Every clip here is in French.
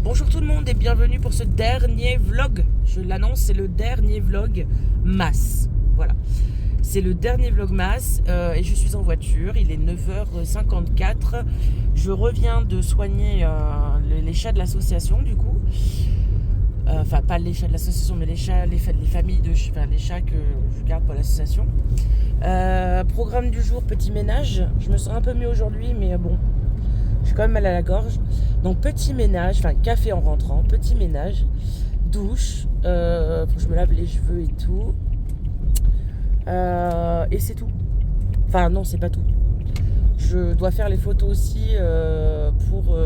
Bonjour tout le monde et bienvenue pour ce dernier vlog. Je l'annonce, c'est le dernier vlog masse. Voilà, c'est le dernier vlog masse et je suis en voiture. Il est 9h54. Je reviens de soigner les chats de l'association du coup. Enfin, pas les chats de l'association, mais les familles de chats, les chats que je garde pour l'association. Programme du jour, petit ménage. Je me sens un peu mieux aujourd'hui, mais bon, je suis quand même mal à la gorge. Donc petit ménage, enfin café en rentrant, petit ménage, douche, faut que je me lave les cheveux et tout. Et c'est tout. Enfin non, c'est pas tout. Je dois faire les photos aussi pour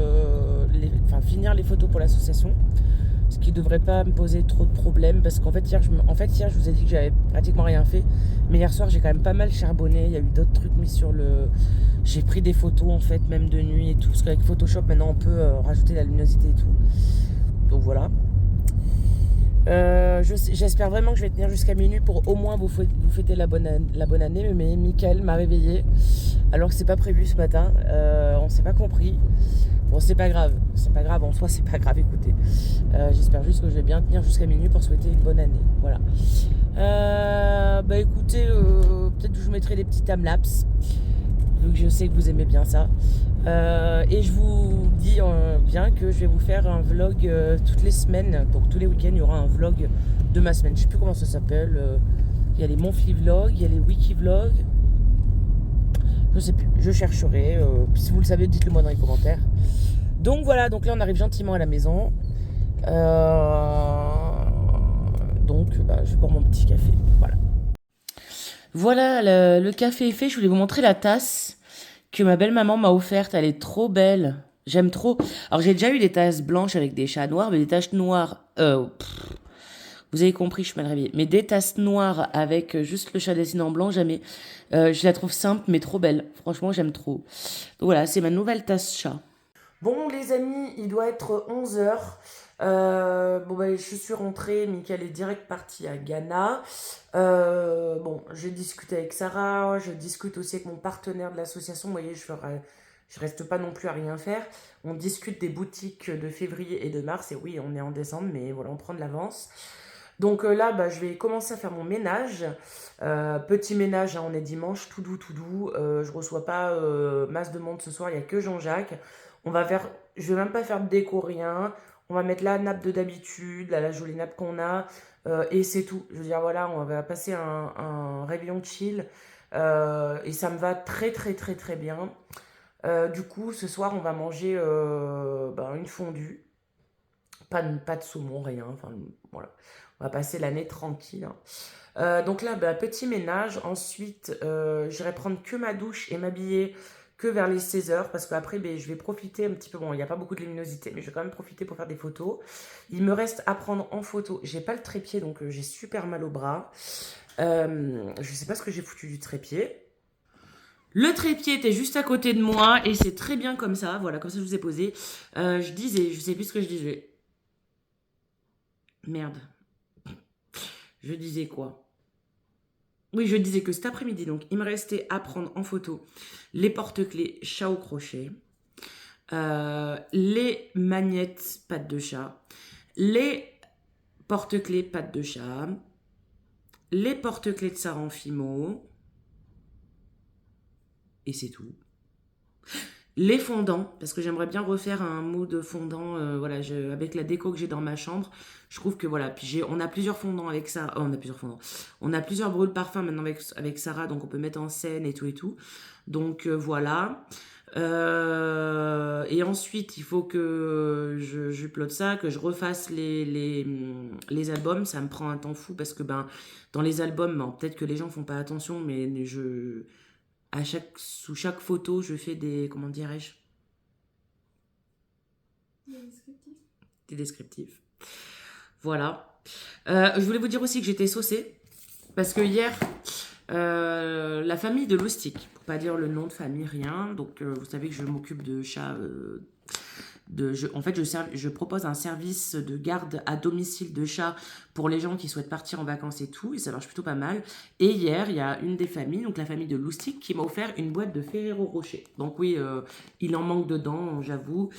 finir les photos pour l'association. Ce qui ne devrait pas me poser trop de problèmes parce qu'en fait hier je vous ai dit que j'avais pratiquement rien fait, mais hier soir j'ai quand même pas mal charbonné. Il y a eu d'autres trucs mis sur le... J'ai pris des photos en fait même de nuit et tout, parce qu'avec Photoshop maintenant on peut rajouter la luminosité et tout, donc voilà. J'espère vraiment que je vais tenir jusqu'à minuit pour au moins vous fêter la bonne année, mais Mickaël m'a réveillée alors que c'est pas prévu ce matin. On s'est pas compris. Bon, c'est pas grave en soi, c'est pas grave, écoutez. J'espère juste que je vais bien tenir jusqu'à minuit pour souhaiter une bonne année. Voilà. Bah écoutez, peut-être que je vous mettrai des petits timelapses, vu que je sais que vous aimez bien ça. Et je vous dis bien que je vais vous faire un vlog toutes les semaines. Donc tous les week-ends, il y aura un vlog de ma semaine. Je sais plus comment ça s'appelle. Il y a les Monfly Vlogs, il y a les Wiki Vlogs. Je sais plus, je chercherai. Si vous le savez, dites-le moi dans les commentaires. Donc voilà, donc là on arrive gentiment à la maison. Donc je vais boire mon petit café. Voilà. Voilà, le café est fait. Je voulais vous montrer la tasse que ma belle-maman m'a offerte. Elle est trop belle. J'aime trop. Alors j'ai déjà eu des tasses blanches avec des chats noirs, mais des taches noires... vous avez compris, je suis mal réveillée. Mais des tasses noires avec juste le chat dessiné en blanc, jamais. Je la trouve simple, mais trop belle. Franchement, j'aime trop. Donc voilà, c'est ma nouvelle tasse chat. Bon, les amis, il doit être 11h. Je suis rentrée. Mickaël est direct parti à Ghana. Je discute avec Sarah. Je discute aussi avec mon partenaire de l'association. Vous voyez, je reste pas non plus à rien faire. On discute des boutiques de février et de mars. Et oui, on est en décembre, mais voilà, on prend de l'avance. Donc là, je vais commencer à faire mon ménage. Petit ménage, hein, on est dimanche, tout doux, tout doux. Je reçois pas masse de monde ce soir, il n'y a que Jean-Jacques. Je vais même pas faire de déco, rien. On va mettre la nappe de d'habitude, la jolie nappe qu'on a, et c'est tout. Je veux dire, voilà, on va passer un réveillon chill, et ça me va très, très, très, très bien. Du coup, ce soir, on va manger une fondue. Pas de saumon, rien. Enfin, voilà. On va passer l'année tranquille, hein. Donc là, petit ménage. Ensuite, j'irai prendre que ma douche et m'habiller que vers les 16h. Parce qu'après, je vais profiter un petit peu. Bon, il n'y a pas beaucoup de luminosité, mais je vais quand même profiter pour faire des photos. Il me reste à prendre en photo. J'ai pas le trépied, donc j'ai super mal au bras. Je sais pas ce que j'ai foutu du trépied. Le trépied était juste à côté de moi et c'est très bien comme ça. Voilà, comme ça je vous ai posé. Je sais plus ce que je disais. Merde. Je disais quoi? Oui, je disais que cet après-midi, donc, il me restait à prendre en photo les porte-clés chat au crochet, les magnettes pattes de chat, les porte-clés pattes de chat, les porte-clés de Sarah en Fimo, et c'est tout. Les fondants, parce que j'aimerais bien refaire un mood fondant, avec la déco que j'ai dans ma chambre. Je trouve que voilà, puis on a plusieurs fondants avec ça. Oh, on a plusieurs fondants. On a plusieurs brûle-parfums maintenant avec Sarah, donc on peut mettre en scène et tout et tout. Donc voilà. Et ensuite, il faut que je upload ça, que je refasse les albums. Ça me prend un temps fou parce que dans les albums, peut-être que les gens font pas attention, mais sous chaque photo, je fais des... Comment dirais-je? Des descriptifs. Voilà. Je voulais vous dire aussi que j'étais saucée. Parce que hier, la famille de Loustic, pour pas dire le nom de famille, rien. Donc, vous savez que je m'occupe de chats en fait, je propose un service de garde à domicile de chats pour les gens qui souhaitent partir en vacances et tout, et ça marche plutôt pas mal. Et hier, il y a une des familles, donc la famille de Loustic, qui m'a offert une boîte de Ferrero Rocher. Donc oui, il en manque dedans, j'avoue.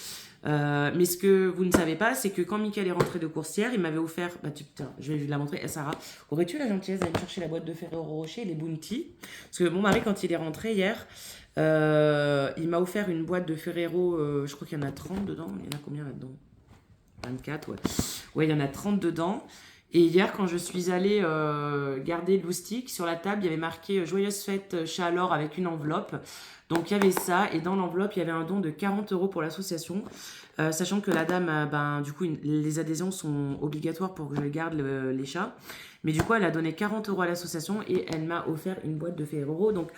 Mais ce que vous ne savez pas, c'est que quand Mickaël est rentré de course hier, il m'avait offert, putain, je vais la montrer. Sarah, aurais-tu la gentillesse d'aller me chercher la boîte de Ferrero Rocher et les Bounty? Parce que mon mari, quand il est rentré hier, il m'a offert une boîte de Ferrero, je crois qu'il y en a 30 dedans. Il y en a combien là-dedans? 24, ouais. Ouais, il y en a 30 dedans. Et hier, quand je suis allée garder Loustic, sur la table, il y avait marqué Joyeuse fête chat alors avec une enveloppe. Donc il y avait ça, et dans l'enveloppe, il y avait un don de 40 € pour l'association. Sachant que la dame, du coup, les adhésions sont obligatoires pour que je garde les chats. Mais du coup, elle a donné 40 € à l'association et elle m'a offert une boîte de Ferrero. Donc,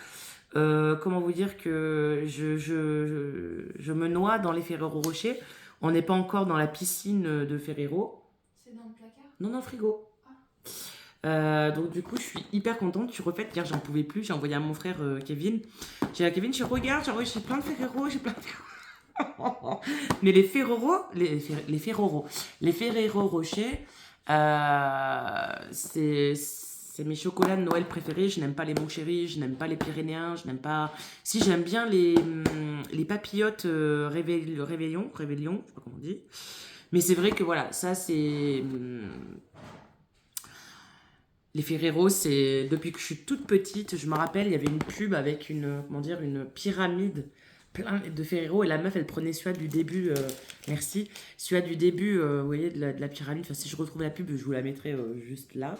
comment vous dire que je me noie dans les Ferrero Rocher. On n'est pas encore dans la piscine de Ferrero. C'est dans le placard? Non, dans le frigo. Donc du coup je suis hyper contente. Je refais hier j'en pouvais plus. J'ai envoyé à mon frère Kevin. J'ai dit à Kevin, regarde, j'ai plein de Ferrero, j'ai plein de Ferrero. Mais les Ferrero Rocher, c'est mes chocolats de Noël préférés. Je n'aime pas les Mon Chéri, je n'aime pas les Pyrénéens, je n'aime pas. Si, j'aime bien les papillotes réveillon, je sais pas comment on dit. Mais c'est vrai que voilà, ça c'est. Les Ferrero, c'est depuis que je suis toute petite, je me rappelle, il y avait une pub avec une pyramide plein de Ferrero et la meuf, elle prenait celui du début, merci, celui du début, vous voyez, de la pyramide. Enfin, si je retrouve la pub, je vous la mettrai juste là.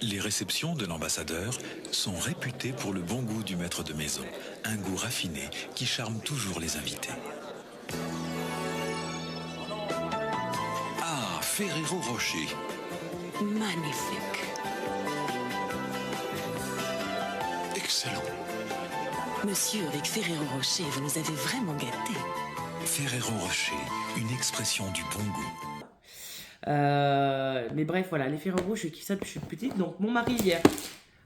Les réceptions de l'ambassadeur sont réputées pour le bon goût du maître de maison, un goût raffiné qui charme toujours les invités. Ah, Ferrero Rocher. Magnifique. Excellent. Monsieur, avec Ferrero Rocher, vous nous avez vraiment gâtés. Ferrero Rocher, une expression du bon goût. Mais bref, voilà, les Ferrero, je kiffe ça depuis que je suis petite. Donc mon mari hier,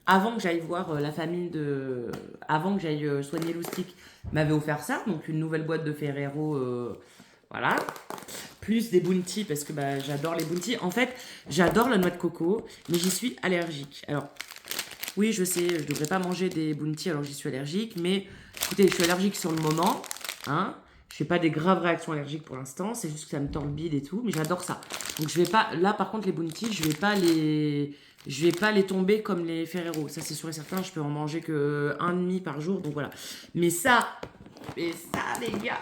avant que j'aille voir la famille de... Avant que j'aille soigner Loustic, m'avait offert ça. Donc une nouvelle boîte de Ferrero, voilà. Plus des Bounty, parce que j'adore les Bounty. En fait, j'adore la noix de coco, mais j'y suis allergique. Alors, oui, je sais, je devrais pas manger des Bounty alors j'y suis allergique. Mais écoutez, je suis allergique sur le moment, hein. Je fais pas des graves réactions allergiques pour l'instant, c'est juste que ça me tord le bide et tout, mais j'adore ça. Donc je vais pas, là par contre les Bounty, je vais pas les tomber comme les Ferrero. Ça c'est sûr et certain, je peux en manger que un demi par jour, donc voilà. Mais ça les gars,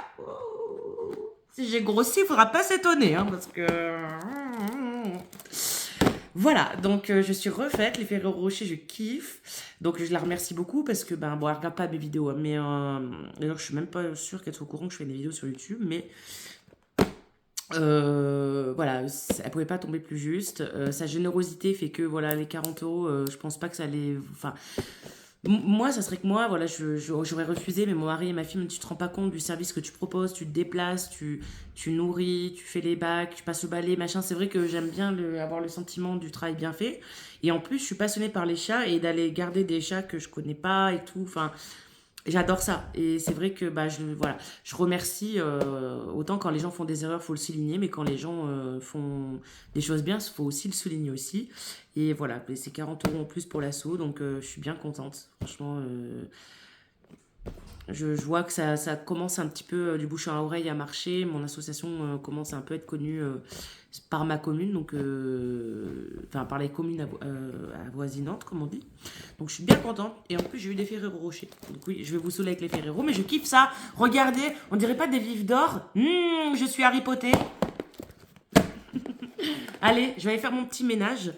si j'ai grossi, il faudra pas s'étonner, hein, parce que voilà, donc je suis refaite, les Ferrero Rocher, je kiffe. Donc je la remercie beaucoup parce que, bon, elle regarde pas mes vidéos, hein, mais d'ailleurs je suis même pas sûre qu'elle soit au courant que je fais des vidéos sur YouTube, mais voilà, elle pouvait pas tomber plus juste. Sa générosité fait que, voilà, les 40 €, je pense pas que ça allait... Enfin, moi, ça serait que moi, voilà, j'aurais refusé, mais mon mari et ma fille, tu te rends pas compte du service que tu proposes, tu te déplaces, tu nourris, tu fais les bacs, tu passes au balai, machin. C'est vrai que j'aime bien avoir le sentiment du travail bien fait. Et en plus, je suis passionnée par les chats et d'aller garder des chats que je connais pas et tout. Enfin, j'adore ça. Et c'est vrai que voilà, je remercie. Autant quand les gens font des erreurs, il faut le souligner, mais quand les gens font des choses bien, il faut aussi le souligner aussi. Et voilà, c'est 40 € en plus pour l'assaut, donc je suis bien contente. Franchement, je vois que ça commence un petit peu du bouche à oreille à marcher. Mon association commence à un peu être connue par ma commune, donc enfin par les communes avoisinantes, comme on dit. Donc je suis bien contente. Et en plus, j'ai eu des Ferrero Rocher. Donc oui, je vais vous saouler avec les Ferrero, mais je kiffe ça. Regardez, on dirait pas des vifs d'or. Je suis Harry Potter. Allez, je vais aller faire mon petit ménage.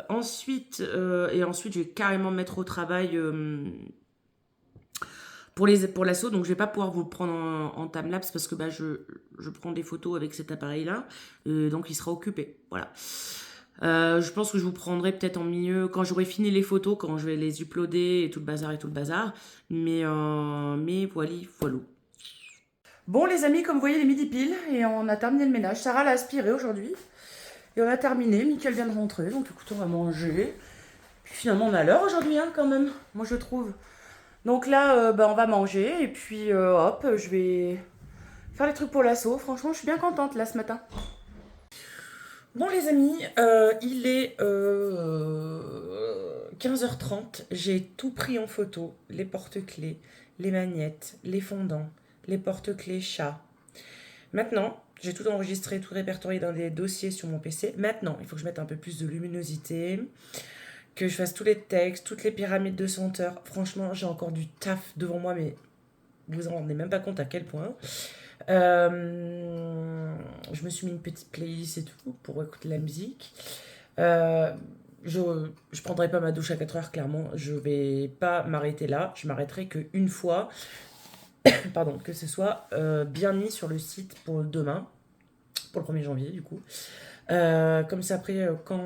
Ensuite, je vais carrément me mettre au travail pour l'assaut. Donc, je vais pas pouvoir vous le prendre en timelapse parce que je prends des photos avec cet appareil-là. Donc, il sera occupé. Voilà. Je pense que je vous prendrai peut-être en milieu quand j'aurai fini les photos, quand je vais les uploader et tout le bazar. Mais voilà. Bon les amis, comme vous voyez, il est midi pile et on a terminé le ménage. Sarah l'a aspiré aujourd'hui et on a terminé. Mickaël vient de rentrer, donc écoute, on va manger. Puis finalement on a l'heure aujourd'hui hein, quand même, moi je trouve. Donc là, on va manger et puis hop, je vais faire les trucs pour l'assaut. Franchement, je suis bien contente là ce matin. Bon les amis, il est 15h30. J'ai tout pris en photo. Les porte-clés, les magnettes, les fondants, les porte-clés chats. Maintenant, j'ai tout enregistré, tout répertorié dans des dossiers sur mon PC. Maintenant, il faut que je mette un peu plus de luminosité, que je fasse tous les textes, toutes les pyramides de senteurs. Franchement, j'ai encore du taf devant moi, mais vous vous en rendez même pas compte à quel point. Je me suis mis une petite playlist et tout pour écouter la musique. Je prendrai pas ma douche à 4 heures, clairement. Je vais pas m'arrêter là. Je m'arrêterai qu'une fois. Pardon, que ce soit bien mis sur le site pour demain, pour le 1er janvier du coup. Comme ça après, quand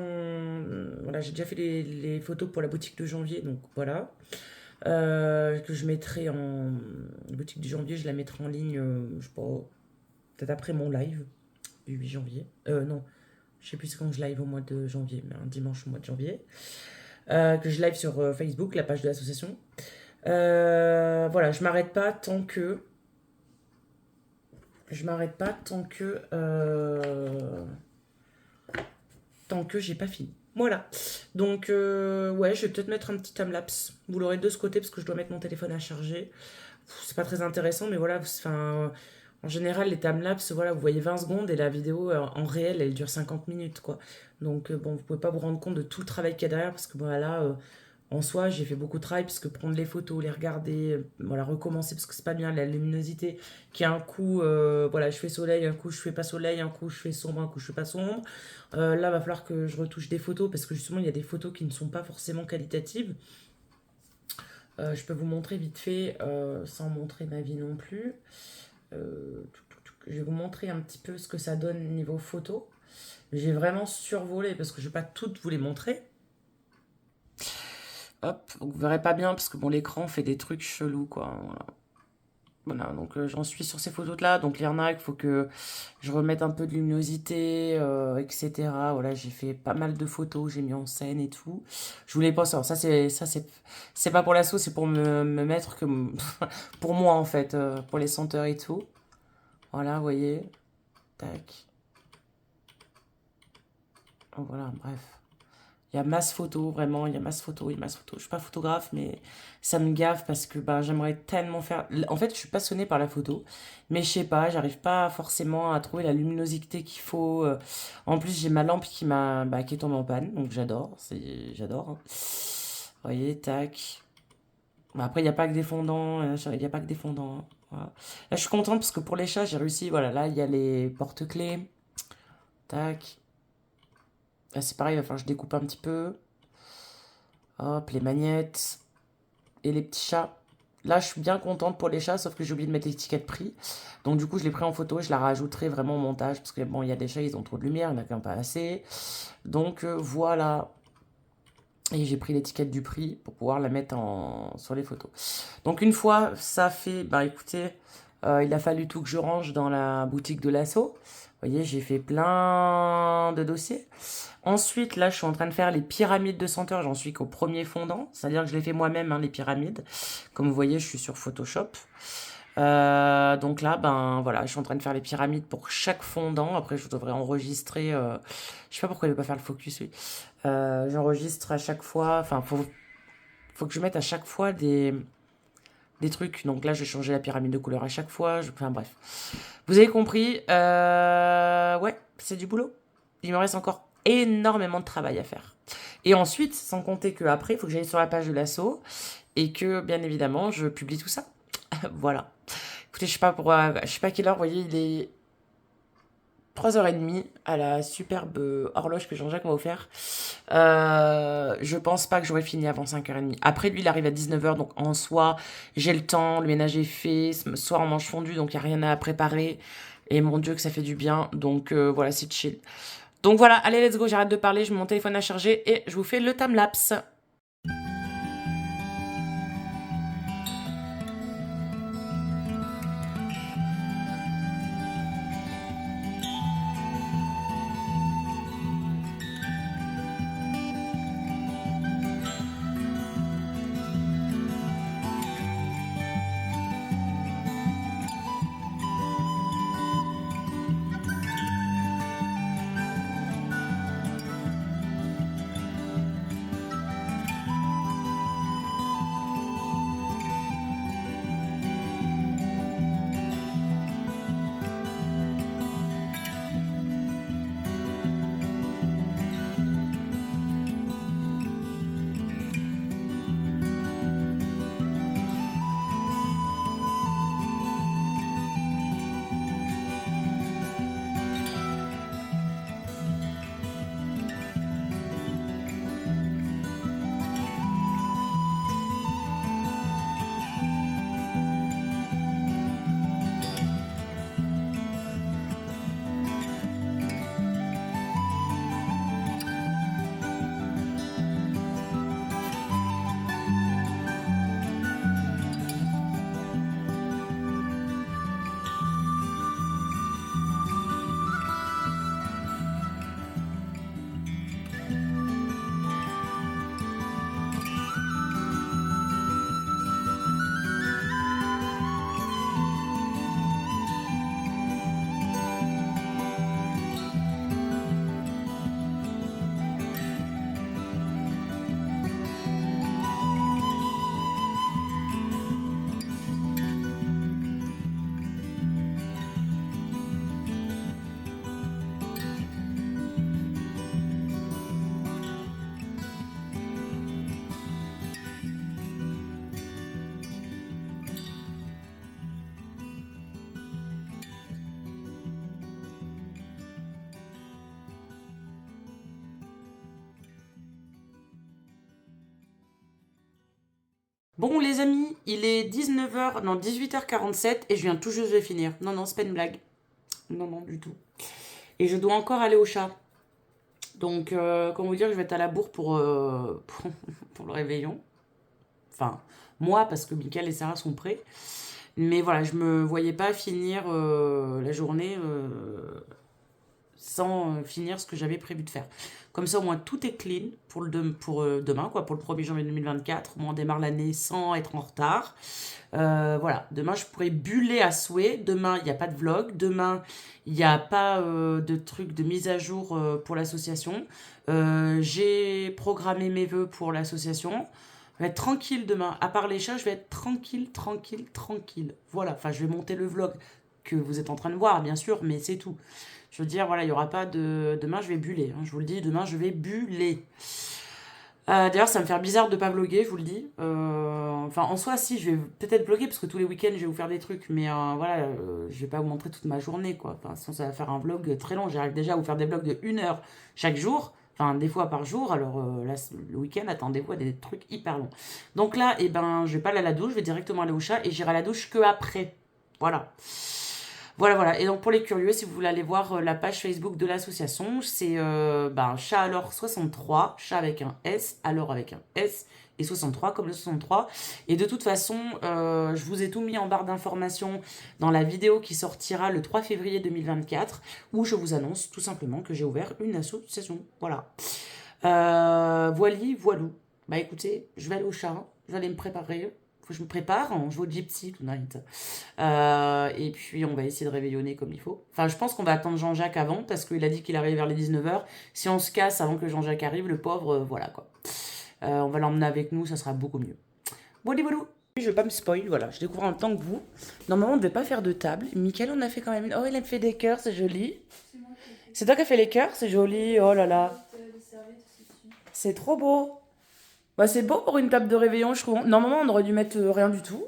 voilà, j'ai déjà fait les photos pour la boutique de janvier, donc voilà. Que je mettrai en boutique du janvier, je la mettrai en ligne, je sais pas, peut-être après mon live du 8 janvier. Non, je sais plus quand je live au mois de janvier, mais un dimanche au mois de janvier. Que je live sur Facebook, la page de l'association. Voilà, je m'arrête pas tant que. Tant que j'ai pas fini. Voilà. Donc, ouais, je vais peut-être mettre un petit timelapse. Vous l'aurez de ce côté parce que je dois mettre mon téléphone à charger. C'est pas très intéressant, mais voilà. Enfin, en général, les timelapses, voilà, vous voyez 20 secondes et la vidéo en réel, elle dure 50 minutes, quoi. Donc, bon, vous pouvez pas vous rendre compte de tout le travail qu'il y a derrière parce que, voilà. En soi, j'ai fait beaucoup de travail parce que prendre les photos, les regarder, voilà, recommencer parce que c'est pas bien la luminosité qui a un coup, voilà, je fais soleil, un coup je fais pas soleil, un coup je fais sombre, un coup je fais pas sombre. Là, va falloir que je retouche des photos parce que justement, il y a des photos qui ne sont pas forcément qualitatives. Je peux vous montrer vite fait, sans montrer ma vie non plus. Je vais vous montrer un petit peu ce que ça donne niveau photo. J'ai vraiment survolé parce que je vais pas toutes vous les montrer. Hop, vous verrez pas bien parce que bon, l'écran fait des trucs chelous, quoi. Voilà, donc j'en suis sur ces photos-là. Donc il y en a qu'il faut que je remette un peu de luminosité, etc. Voilà, j'ai fait pas mal de photos, j'ai mis en scène et tout. Je voulais pas ça. C'est pas pour l'assaut, c'est pour me mettre comme pour moi en fait, pour les senteurs et tout. Voilà, vous voyez. Tac. Voilà, bref. Il y a masse photo, vraiment, il y a masse photo, il y a masse photo. Je suis pas photographe, mais ça me gave parce que bah, j'aimerais tellement faire. En fait, je suis passionnée par la photo, mais je sais pas, j'arrive pas forcément à trouver la luminosité qu'il faut. En plus, j'ai ma lampe qui est tombée en panne, donc j'adore, hein. Vous voyez, tac. Bah, après, il n'y a pas que des fondants, il n'y a pas que des fondants, hein. Voilà. Là, je suis contente parce que pour les chats, j'ai réussi. Voilà, là, il y a les porte-clés. Tac. Là, c'est pareil, il va falloir que je découpe un petit peu. Hop, les magnettes et les petits chats. Là, je suis bien contente pour les chats, sauf que j'ai oublié de mettre l'étiquette prix. Donc, du coup, je l'ai pris en photo et je la rajouterai vraiment au montage. Parce que, bon, il y a des chats, ils ont trop de lumière, il n'y en a quand même pas assez. Donc, voilà. Et j'ai pris l'étiquette du prix pour pouvoir la mettre sur les photos. Donc, une fois ça fait, bah écoutez, il a fallu tout que je range dans la boutique de l'assaut. Vous voyez, j'ai fait plein de dossiers. Ensuite, là, je suis en train de faire les pyramides de senteurs. J'en suis qu'au premier fondant. C'est-à-dire que je les fais moi-même, hein, les pyramides. Comme vous voyez, je suis sur Photoshop. Donc là, ben voilà, je suis en train de faire les pyramides pour chaque fondant. Après, je devrais enregistrer. Je sais pas pourquoi il ne veut pas faire le focus, lui. J'enregistre à chaque fois. Enfin, faut que je mette à chaque fois des trucs. Donc là, je vais changer la pyramide de couleur à chaque fois. Enfin bref. Vous avez compris. Ouais, c'est du boulot. Il me reste encore énormément de travail à faire. Et ensuite, sans compter qu'après, il faut que j'aille sur la page de l'assaut et que, bien évidemment, je publie tout ça. Voilà. Écoutez, je sais pas quelle heure, vous voyez, il est 3h30 à la superbe horloge que Jean-Jacques m'a offert. Je pense pas que j'aurai fini avant 5h30. Après, lui, il arrive à 19h, donc en soi, j'ai le temps, le ménage est fait. Ce soir, on mange fondu, donc il n'y a rien à préparer. Et mon Dieu, que ça fait du bien. Donc voilà, c'est chill. Donc voilà, allez, let's go, j'arrête de parler, je mets mon téléphone à charger et je vous fais le timelapse. Bon les amis, il est 19h, non 18h47 et je viens tout juste de finir. Non, non, c'est pas une blague. Non, non, du tout. Et je dois encore aller au chat. Donc, comment vous dire, je vais être à la bourre pour le réveillon. Enfin, moi, parce que Mickaël et Sarah sont prêts. Mais voilà, je me voyais pas finir la journée sans finir ce que j'avais prévu de faire. Comme ça, au moins, tout est clean pour demain, quoi, pour le 1er janvier 2024. Au moins, on démarre l'année sans être en retard. Voilà, demain, je pourrais buller à souhait. Demain, il n'y a pas de vlog. Demain, il n'y a pas de truc de mise à jour pour l'association. J'ai programmé mes vœux pour l'association. Je vais être tranquille demain. À part les chats, je vais être tranquille. Voilà, enfin, je vais monter le vlog que vous êtes en train de voir, bien sûr, mais c'est tout. Je veux dire, voilà, il n'y aura pas de... Demain, je vais buller. Hein, je vous le dis, demain, je vais buller. D'ailleurs, ça me fait bizarre de ne pas vlogger, je vous le dis. Enfin, en soi, si, je vais peut-être vlogger, parce que tous les week-ends, je vais vous faire des trucs. Mais voilà, je vais pas vous montrer toute ma journée, quoi. Enfin, sinon, ça va faire un vlog très long. J'arrive déjà à vous faire des vlogs de 1 heure chaque jour. Enfin, des fois par jour. Alors, là, le week-end, attendez-vous à des trucs hyper longs. Donc là, eh ben, je vais pas aller à la douche. Je vais directement aller au chat. Et j'irai à la douche que après. Voilà. Voilà. Et donc, pour les curieux, si vous voulez aller voir la page Facebook de l'association, c'est chat alors 63, chat avec un S, alors avec un S, et 63 comme le 63. Et de toute façon, je vous ai tout mis en barre d'informations dans la vidéo qui sortira le 3 février 2024, où je vous annonce tout simplement que j'ai ouvert une association. Voilà. Voilou. Bah écoutez, je vais aller au chat, je vais aller me préparer. Faut que je me prépare, on joue au gypsy tonight. Et puis on va essayer de réveillonner comme il faut. Enfin, je pense qu'on va attendre Jean-Jacques avant, parce qu'il a dit qu'il arrive vers les 19h. Si on se casse avant que Jean-Jacques arrive, le pauvre, voilà quoi. On va l'emmener avec nous, ça sera beaucoup mieux. Voilà. Je vais pas me spoil, voilà, je découvre en même temps que vous. Normalement, on ne devait pas faire de table. Mickaël, on a fait quand même une... Oh, il a fait des cœurs, c'est joli. C'est toi qui as fait les cœurs, c'est joli, oh là là. C'est trop beau. Bah, c'est beau pour une table de réveillon, je trouve. Normalement, on aurait dû mettre rien du tout.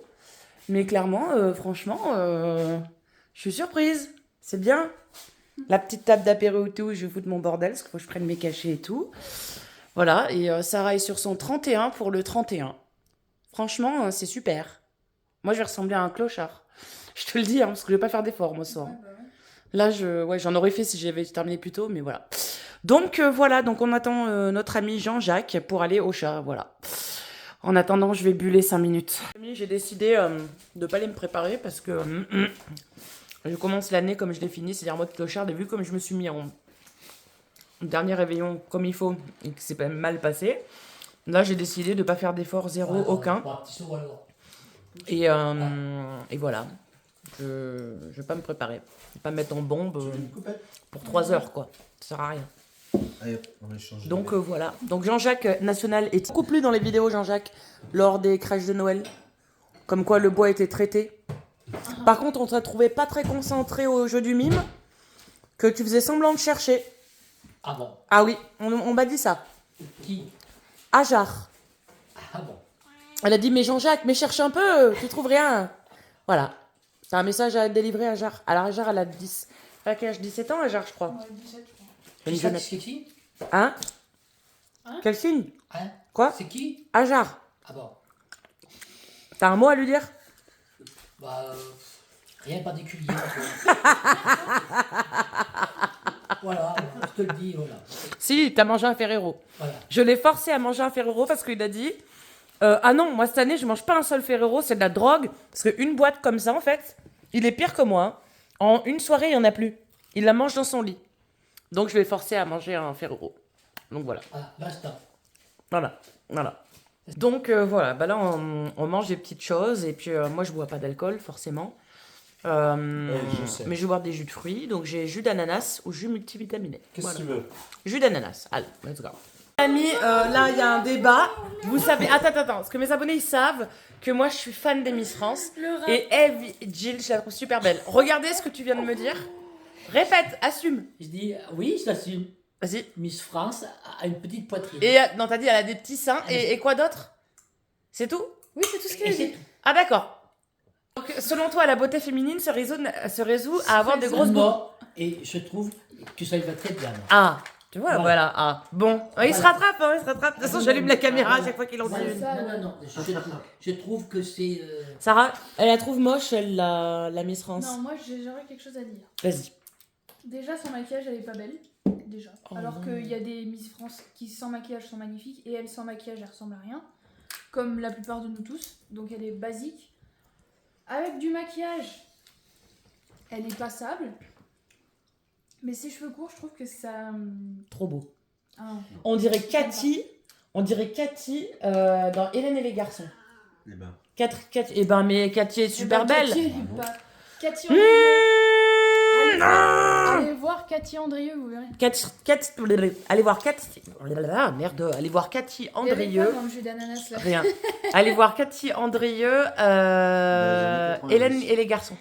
Mais clairement, franchement, je suis surprise. C'est bien. La petite table d'apéro et tout, je vais foutre mon bordel, parce qu'il faut que je prenne mes cachets et tout. Voilà, et Sarah est sur son 31 pour le 31. Franchement, c'est super. Moi, je vais ressembler à un clochard. Je te le dis, hein, parce que je vais pas faire d'efforts, moi, ce soir. Là, j'en aurais fait si j'avais terminé plus tôt, mais voilà. Donc voilà, donc on attend notre ami Jean-Jacques pour aller au chat, voilà. En attendant, je vais buller 5 minutes. J'ai décidé de ne pas aller me préparer parce que je commence l'année comme je l'ai fini, c'est-à-dire en mode clochard. Et vu comme je me suis mis en dernier réveillon comme il faut et que c'est pas mal passé, là j'ai décidé de ne pas faire d'effort, zéro, aucun. Et voilà, je vais pas me préparer. Je vais pas me mettre en bombe pour 3 heures, quoi. Ça sert à rien. Allez, on va échanger. Donc voilà. Donc Jean-Jacques National est beaucoup plus dans les vidéos, Jean-Jacques, lors des crèches de Noël. Comme quoi le bois était traité. Par contre, on t'a trouvé pas très concentré au jeu du mime, que tu faisais semblant de chercher. Ah bon? Ah oui, on m'a dit ça. Qui? Ajar. Ah bon? Elle a dit, mais Jean-Jacques, mais cherche un peu, tu trouves rien. Voilà. T'as un message à délivrer, Ajar. Alors Ajar, elle a 10... Elle a quel âge? 17 ans, Ajar, je crois. Ouais, 17, je crois. Une Qui ça, jeune- c'est qui? Hein? Hein? Quel signe? Hein? Quoi? C'est qui? Ajar. Ah bon? T'as un mot à lui dire? Bah, rien de particulier. Voilà, je te le dis, voilà. Si, t'as mangé un Ferrero. Voilà. Je l'ai forcé à manger un Ferrero parce qu'il a dit ah non, moi cette année je mange pas un seul Ferrero, c'est de la drogue. Parce qu'une boîte comme ça, en fait, il est pire que moi. Hein. En une soirée, il n'y en a plus. Il la mange dans son lit. Donc je l'ai forcé à manger un Ferrero. Donc voilà. Voilà, basta. Voilà. Donc voilà, bah là on mange des petites choses. Et puis moi je bois pas d'alcool, forcément. je sais. Mais je vais boire des jus de fruits. Donc j'ai jus d'ananas ou jus multivitaminé. Qu'est-ce Voilà. que tu veux? Jus d'ananas. Allez, let's go. Amis, là il y a un débat. Vous savez, attends, parce que mes abonnés ils savent que moi je suis fan des Miss France. Et Eve Jill, je la trouve super belle. Regardez ce que tu viens de me dire. Répète, assume. Je dis, oui, je l'assume. Vas-y. Miss France a une petite poitrine. Et non, t'as dit elle a des petits seins. Et quoi d'autre? C'est tout? Oui, c'est tout ce qu'il Et a c'est dit. tout. Ah d'accord. Donc selon toi, la beauté féminine se résout à avoir des grosses boules. Seulement, et je trouve que ça lui va très bien. Ah, Tu vois, voilà. Ah, bon. Il se rattrape, hein, il se rattrape. De toute façon, j'allume la caméra à chaque fois qu'il en dit Ouais, une. non. Je trouve que c'est. Sarah, elle la trouve moche, elle, la Miss France. Non, moi j'aurais quelque chose à dire. Vas-y. Déjà, son maquillage, elle est pas belle. Déjà. Oh Alors non. qu'il y a des Miss France qui sans maquillage sont magnifiques et elle sans maquillage, elle ressemble à rien. Comme la plupart de nous tous. Donc elle est basique. Avec du maquillage, elle est passable. Mais ses cheveux courts, je trouve que ça. Trop beau. Ah, On dirait Cathy. On dirait Cathy dans Hélène et les garçons. Eh ben. Eh ben, mais Cathy est super belle. Cathy, elle est pas- Cathy Andrieux. Allez voir Cathy Andrieux, vous verrez. Allez voir Cathy. Merde, allez voir Cathy Il y avait quoi Andrieux. dans le jus d'ananas là? Rien. Allez voir Cathy Andrieux, années 90. Hélène et les garçons.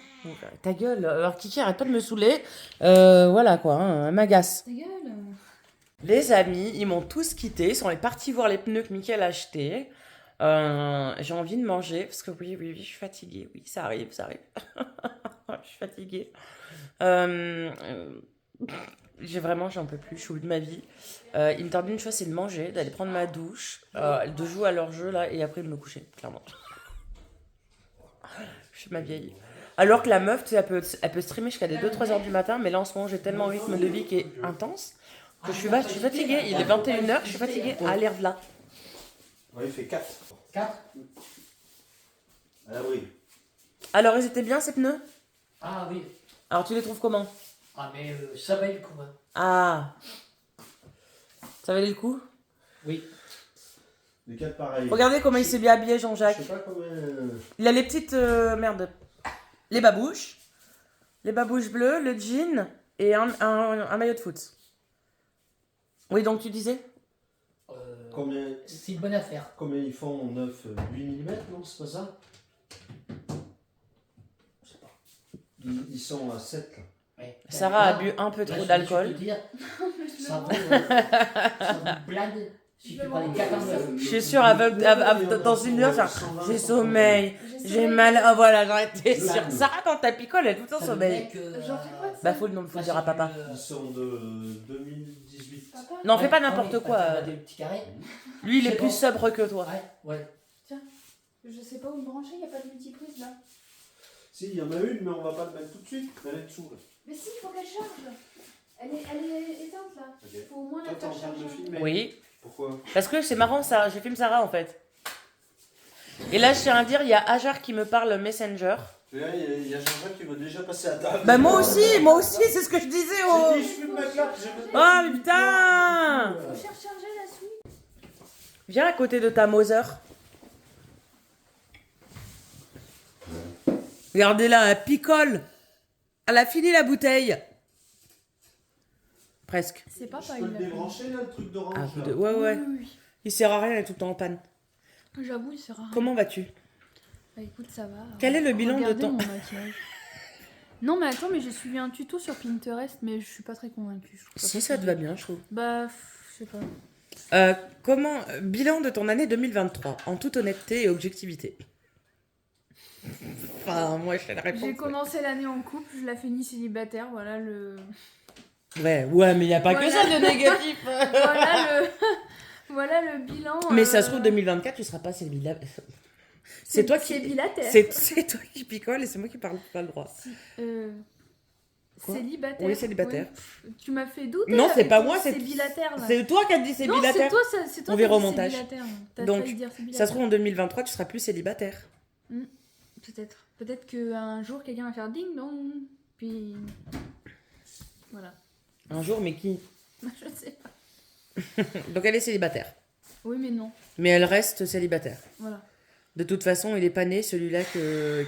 Ta gueule, alors Kiki arrête pas de me saouler. Voilà quoi, hein, elle m'agace. Ta gueule. Les amis, ils m'ont tous quitté, ils sont allés partis voir les pneus que Mickaël a achetés. J'ai envie de manger parce que oui, je suis fatiguée. Oui, ça arrive. Je suis fatiguée. J'en peux plus, je suis au bout de ma vie. Il me tarde une chose, c'est de manger, d'aller prendre ma douche, de jouer à leur jeu là et après de me coucher, clairement. Je suis ma vieille. Alors que la meuf, tu sais, elle peut streamer jusqu'à des 2-3 heures du matin, mais là en ce moment j'ai tellement un rythme de vie qui est intense que je suis fatiguée. Il est 21h, je suis fatiguée. Allez, là. Ouais, il fait 4. 4. Ah oui. Alors, ils étaient bien ces pneus? Ah oui. Alors, tu les trouves comment? Ah mais ça valait le coup. Hein. Ah. Ça valait le coup? Oui. Les 4 pareils. Regardez comment il s'est bien habillé, Je Jean-Jacques. sais pas comment. Il a les petites... merde. Les babouches bleues, le jean et un maillot de foot. Oui, donc tu disais? Combien, C'est une bonne affaire. combien ils font 9, 8 mm, non? C'est pas ça? Je sais pas. Ils sont à 7 là. Ouais. Sarah a bu un peu trop d'alcool. Je peux te dire, ça vaut une blinde si tu prends les 4 en neuf. Je suis sûre, dans une heure, genre, j'ai sommeil, j'ai mal. Ah voilà, j'en étais sûre. Sarah, quand t'as picole, elle a tout le temps sommeil. J'en fais quoi de ça? Bah, faut le dire à papa. Ils sont de 2018. Papa? Non, fais pas n'importe quoi. Des petits carrés. Lui, il est C'est plus bon. sobre que toi. Ouais. Je sais pas où le brancher, y a pas de multiprise là. Si, il y en a une, mais on va pas le mettre tout de suite. Elle est dessous là. Mais si, il faut qu'elle charge. Elle est éteinte là. Ok. Faut au moins Toi, la t'es en faire train de le charger. filmer? Oui. Pourquoi? Parce que c'est marrant ça, j'ai filmé Sarah en fait. Et là, je tiens à dire, il y a Ajar qui me parle Messenger. Et là, il y a Jean-Jacques qui veut déjà passer à table. Bah moi aussi, c'est ce que je disais. J'ai dit, je fume ma clope. Oh mais putain! Faut faire charger la suite. Viens à côté de ta Moser. Regardez-la, elle picole. Elle a fini la bouteille. Presque. C'est pas Je pas peux le une. débrancher là, le truc d'orange Ah, là. ouais. Oui. Il sert à rien, elle est tout le temps en panne. J'avoue, c'est rare. Comment vas-tu? Bah écoute, ça va. Quel est le bilan de Regardez ton- mon maquillage. Non mais attends, mais j'ai suivi un tuto sur Pinterest, mais je suis pas très convaincue. je trouve Si, ça te va bien, je trouve. Bah, je sais pas. Bilan de ton année 2023, en toute honnêteté et objectivité. Enfin, moi, je fais la réponse. J'ai commencé l'année en couple, je la finis célibataire, voilà le... Ouais, mais il n'y a pas que Voilà. ça de négatif. voilà le bilan. Mais ça se trouve, 2024, tu seras pas célibataire. C'est toi qui. Célibataire. C'est toi qui picole et c'est moi qui parle pas le droit. Quoi? Célibataire. Oui, célibataire. Oui. Tu m'as fait douter. Non, c'est avec pas ton moi, c'est. célibataire. Là. C'est toi qui as dit Non, célibataire. c'est toi On qui verra as au dit montage. célibataire. T'as Donc, failli dire célibataire. Ça se trouve, en 2023, tu seras plus célibataire. Peut-être. Peut-être qu'un jour, quelqu'un va faire ding dong. Puis. Voilà. Un jour, mais qui? Je sais pas. Donc, elle est célibataire. Oui, mais non. Mais elle reste célibataire. Voilà. De toute façon, il est pas né, celui-là que.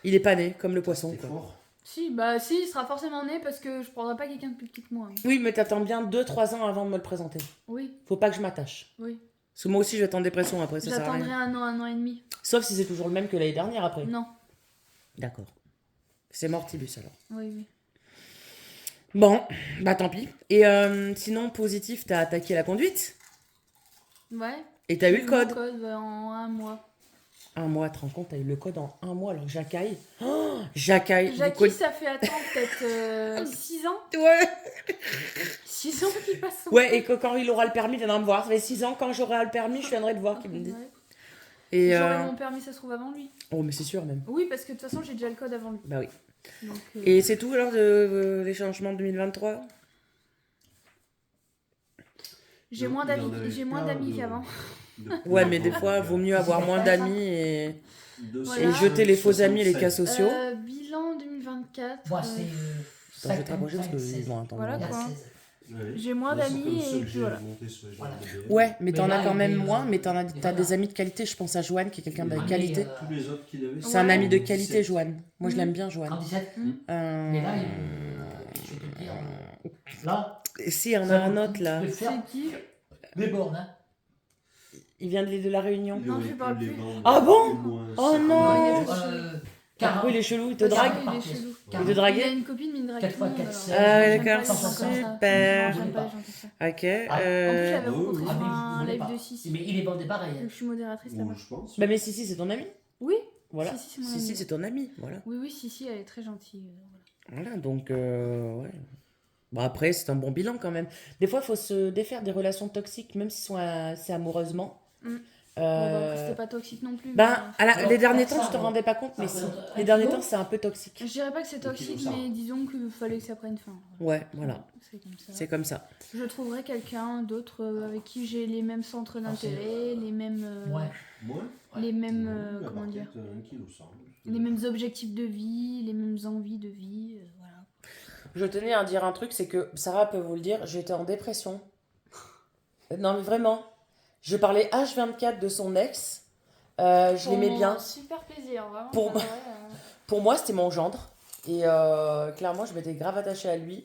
Il est pas né, comme le poisson, C'est quoi. fort. Si, il sera forcément né parce que je prendrai pas quelqu'un de plus petit que moi. Oui, mais t'attends bien 2-3 ans avant de me le présenter. Oui, Faut pas que je m'attache. oui. Parce que moi aussi, je vais être en dépression après, ça sert à J'attendrai rien. un an et demi. Sauf si c'est toujours le même que l'année dernière après. Non. D'accord. C'est Mortibus alors. Oui. Bon, bah tant pis. Et sinon, positif, t'as attaqué la conduite Ouais. et t'as eu le code. En un mois. Un mois, tu te rends compte, t'as eu le code en un mois alors que Jacques. Oh, Jacques. Jackie, ça fait attendre peut-être 6 ans. Ouais. 6 ans qu'il passe son Ouais, et que quand il aura le permis, il viendra me voir. Ça fait 6 ans, quand j'aurai le permis, je viendrai te voir, qu'il me dit. Ouais. Et J'aurai mon permis, ça se trouve avant lui. Oh, mais c'est sûr même. Oui, parce que de toute façon, j'ai déjà le code avant lui. Bah oui. Donc, Et c'est tout alors de les changements de 2023 ? j'ai moins d'amis qu'avant. Ouais, mais des fois, vaut mieux avoir moins d'amis et Voilà. jeter les faux amis et les cas sociaux. Bilan 2024. Moi, c'est. Attends, je vais te rapprocher parce qu'ils vont entendre. Voilà, Il y a quoi. 16. J'ai moins d'amis et puis voilà. Voilà. Ouais, mais t'en Mais as là, quand il même est, moins, mais t'as voilà. des amis de qualité. Je pense à Joanne, qui est quelqu'un de Mais, qualité. Tous les autres qu'il avait, C'est un Ouais. ami de qualité, Joanne. Moi, je l'aime bien, Joanne. 37. Euh, Mais là, je vais te le dire. Là, Si, on a un autre là. tu peux faire C'est qui les bornes. Hein. Il vient de La Réunion. Non, je parle plus. Ah bon Oh non. Car Oui, il est chelou, il te Parce drague. que il est chelou. Il te Il a draguait. une copine, mais il drague Quatre tout le fois monde, quatre, alors. Ah, J'aime d'accord, pas les gens comme ça. super. Non, j'aime pas les gens comme ça. Ok. En plus, je l'avais Ah rencontré oui, sur oui, un vous voulez live pas. de Sissi. Mais il est bandé pareil. Je suis modératrice là-bas. Je pense. Bah, mais Sissi, c'est ton ami. Oui, Voilà. Sissi, c'est mon Sissi, ami. c'est ton ami. Voilà. Oui, Sissi, elle est très gentille. Voilà. Voilà, donc, ouais. Bon, après, c'est un bon bilan quand même. Des fois, il faut se défaire des relations toxiques, même si c'est amoureusement. Mm. Euh, Bon, bah, après, c'était pas toxique non plus. Ben, mais- Alors, les derniers ça, temps, tu te bon. rendais pas compte, mais Ça si. représente un Les derniers kilo. temps, c'est un peu toxique. Je dirais pas que c'est toxique, ça. mais disons qu'il fallait que ça prenne fin. Ouais, voilà. C'est comme ça. C'est comme ça. Je trouverai quelqu'un d'autre avec qui j'ai les mêmes centres d'intérêt, les mêmes, Ouais. Moi les mêmes, comment dire, les mêmes objectifs de vie, les mêmes envies de vie, voilà. Je tenais à dire un truc, c'est que Sarah peut vous le dire, j'étais en dépression. Non, mais vraiment. Je parlais H24 de son ex. Je l'aimais bien. Super plaisir, vraiment. Pour- ça, ouais, Pour moi, c'était mon gendre. Et clairement, je m'étais grave attachée à lui.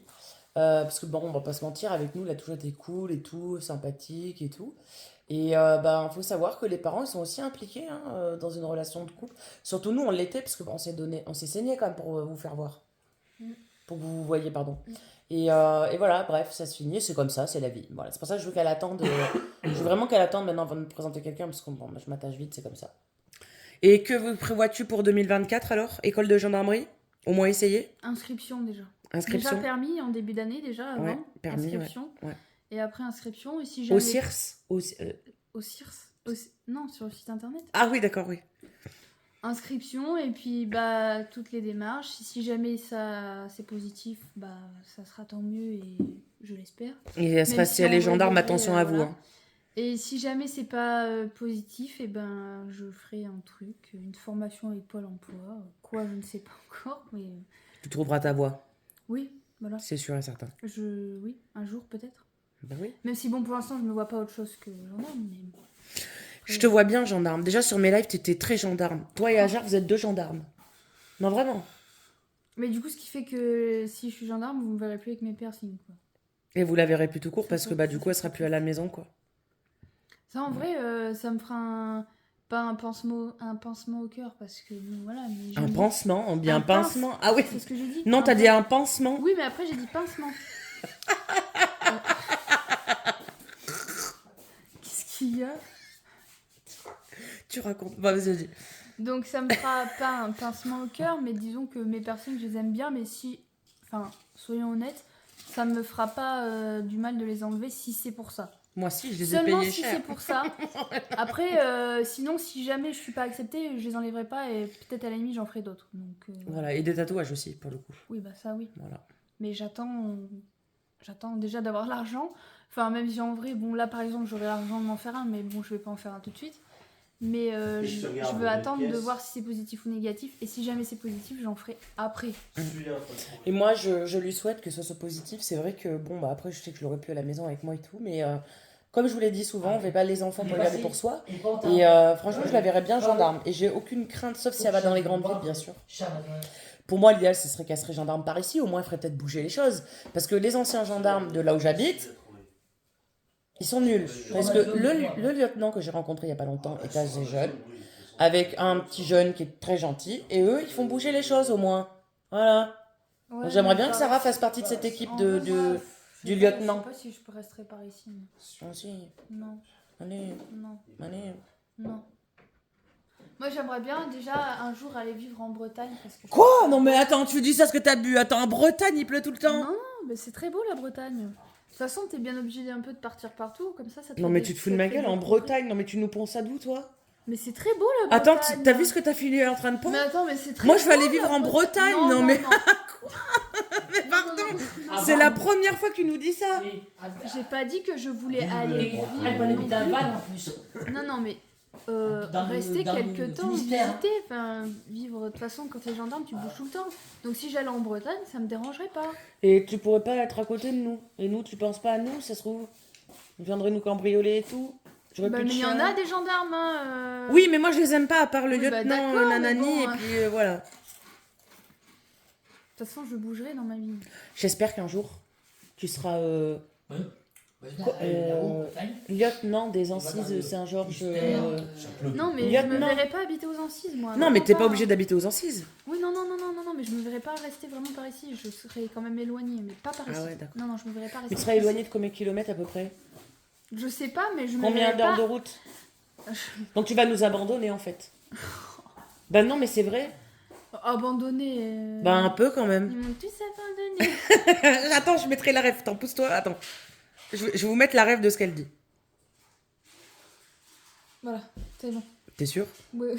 Parce que bon, on va pas se mentir, avec nous, il a toujours été cool et tout, sympathique et tout. Et ben, faut savoir que les parents, ils sont aussi impliqués hein, dans une relation de couple. Surtout nous, on l'était parce qu'on s'est saigné quand même pour vous faire voir. Mm. Pour que vous voyez, pardon. Mm. Et voilà, bref, ça se finit, c'est comme ça, c'est la vie. Voilà, c'est pour ça que je veux qu'elle attende. Je veux vraiment qu'elle attende maintenant avant de me présenter quelqu'un parce que bon, moi, je m'attache vite, c'est comme ça. Et que vous prévois-tu pour 2024 alors? École de gendarmerie? Au moins essayer? Inscription déjà. Inscription? Déjà permis en début d'année, déjà avant. Ouais, permis, inscription. ouais. Et après inscription. Et si jamais... Au CIRS? Au CIRS. Non, sur le site internet. Ah oui, d'accord, oui. Inscription et puis bah toutes les démarches. Si jamais ça c'est positif, bah ça sera tant mieux et je l'espère. Et elle sera, Même si elle est en gendarme, vrai, attention à vous. voilà. Hein. Et si jamais c'est pas positif, et ben je ferai un truc, une formation avec Pôle Emploi, quoi je ne sais pas encore, mais Tu trouveras ta voie, oui, voilà. c'est sûr et certain. Oui, un jour peut-être. Ben oui. Même si bon pour l'instant je ne vois pas autre chose que gendarme, mais bon. Je te vois bien gendarme. Déjà sur mes lives, tu étais très gendarme. Toi et Ajar, vous êtes deux gendarmes. Non, vraiment. Mais du coup, ce qui fait que si je suis gendarme, vous me verrez plus avec mes piercings, quoi. Et vous la verrez plus tout court parce C'est que ça, bah du c'est coup, elle ça. sera plus à la maison, quoi. Ça, en vrai, ça me fera pas un pansement au cœur, parce que bon, voilà. Mais Un j'aime- pansement, on dit un Un pince. pincement. Ah oui. C'est ce que j'ai dit. Non, t'as dit un pansement. Oui, mais après j'ai dit pincement. Qu'est-ce qu'il y a? Tu racontes. Bah, vas-y, vas-y. Donc ça me fera pas un pincement au cœur, mais disons que mes personnes, je les aime bien, mais si... Enfin, soyons honnêtes, ça me fera pas du mal de les enlever si c'est pour ça. Moi aussi, je les ai Seulement payés si cher. c'est pour ça. Après, sinon, si jamais je suis pas acceptée, je les enlèverai pas et peut-être à la limite j'en ferai d'autres. Donc, Voilà, et des tatouages aussi, pour le coup. oui, bah ça oui. Voilà. Mais j'attends déjà d'avoir l'argent. Enfin, même si en vrai, bon là par exemple, j'aurai l'argent de m'en faire un, mais bon, je vais pas en faire un tout de suite. Mais je te je regarde veux les attendre de pièces. voir si c'est positif ou négatif. Et si jamais c'est positif, j'en ferai après. Et moi, je lui souhaite que ce soit positif. C'est vrai que, bon, bah après, je sais que je l'aurais pu à la maison avec moi et tout, mais comme je vous l'ai dit souvent, on fait pas les enfants pour regarder pour soi. Et franchement, je la verrais bien gendarme. Et j'ai aucune crainte, sauf si elle va dans les grandes villes, bien sûr. Pour moi, l'idéal, ce serait qu'elle serait gendarme par ici. Au moins, elle ferait peut-être bouger les choses. Parce que les anciens gendarmes de là où j'habite, ils sont nuls. Parce que le lieutenant que j'ai rencontré il y a pas longtemps est assez jeune, avec un petit jeune qui est très gentil. Et eux, ils font bouger les choses au moins. Voilà. Ouais, Donc, j'aimerais bien mais que ça- Sarah fasse partie de cette équipe en de, vrai, moi, du je sais lieutenant. pas si je resterai par ici. Aussi. Non, Allez, non, allez. non. Moi, j'aimerais bien déjà un jour aller vivre en Bretagne. Parce que Quoi? Non mais attends, tu dis ça parce que t'as bu. Attends, en Bretagne, il pleut tout le temps. Non, mais c'est très beau la Bretagne. De toute façon, t'es bien obligé un peu de partir partout, comme ça te Non fait mais des- tu te fous ça de ma fait gueule, en découvrir. Bretagne. Non mais tu nous ponces ça d'où, toi? Mais c'est très beau la Bretagne. Attends, t'as vu ce que ta fille est en train de pondre? Mais attends, mais c'est très Moi, je vais beau, aller vivre la en Bretagne, non, mais- Mais pardon, Ah, c'est bon. la première fois que tu nous dis ça. Oui, ah, J'ai pas dit que je voulais Et aller vivre elle va aller non vite dans le plus. van en plus. Non, non, mais Dans le- rester dans le quelques temps, Finistère. visiter, enfin, vivre. De toute façon, quand t'es gendarme, tu bouges tout le temps. Donc si j'allais en Bretagne, ça me dérangerait pas. Et tu pourrais pas être à côté de nous. Et nous, tu penses pas à nous, ça se trouve? Ils viendraient nous cambrioler et tout. J'aurais Bah, plus mais de il y en chien. a des gendarmes, hein. Oui, mais moi, je les aime pas, à part le Oui, bah, lieutenant d'accord, mais Nanani, bon, et puis voilà. De toute façon, je bougerai dans ma vie. J'espère qu'un jour, tu seras Oui. Bah, Quoi, là-haut, enfin, lieutenant des Ancises Saint-Georges. Non, mais je me Lieutenant. verrais pas habiter aux Ancises, moi. Non, mais Vraiment t'es pas obligé d'habiter aux Ancises. Oui, non, mais je me verrais pas rester vraiment par ici. Je serais quand même éloignée, mais pas par Ah ici. ouais, d'accord. Non, je me verrais pas rester. Mais tu seras éloigné de combien de kilomètres à peu près? Je sais pas, mais je me Combien verrais d'heures pas. de route? Donc tu vas nous abandonner en fait. Bah non, mais c'est vrai. Abandonné. Bah un peu quand même. Ils m'ont tous abandonné. Attends, je mettrai la ref. Attends, pousse-toi. Attends. Je vais vous mettre la ref de ce qu'elle dit. Voilà, c'est bon. T'es sûr? Ouais.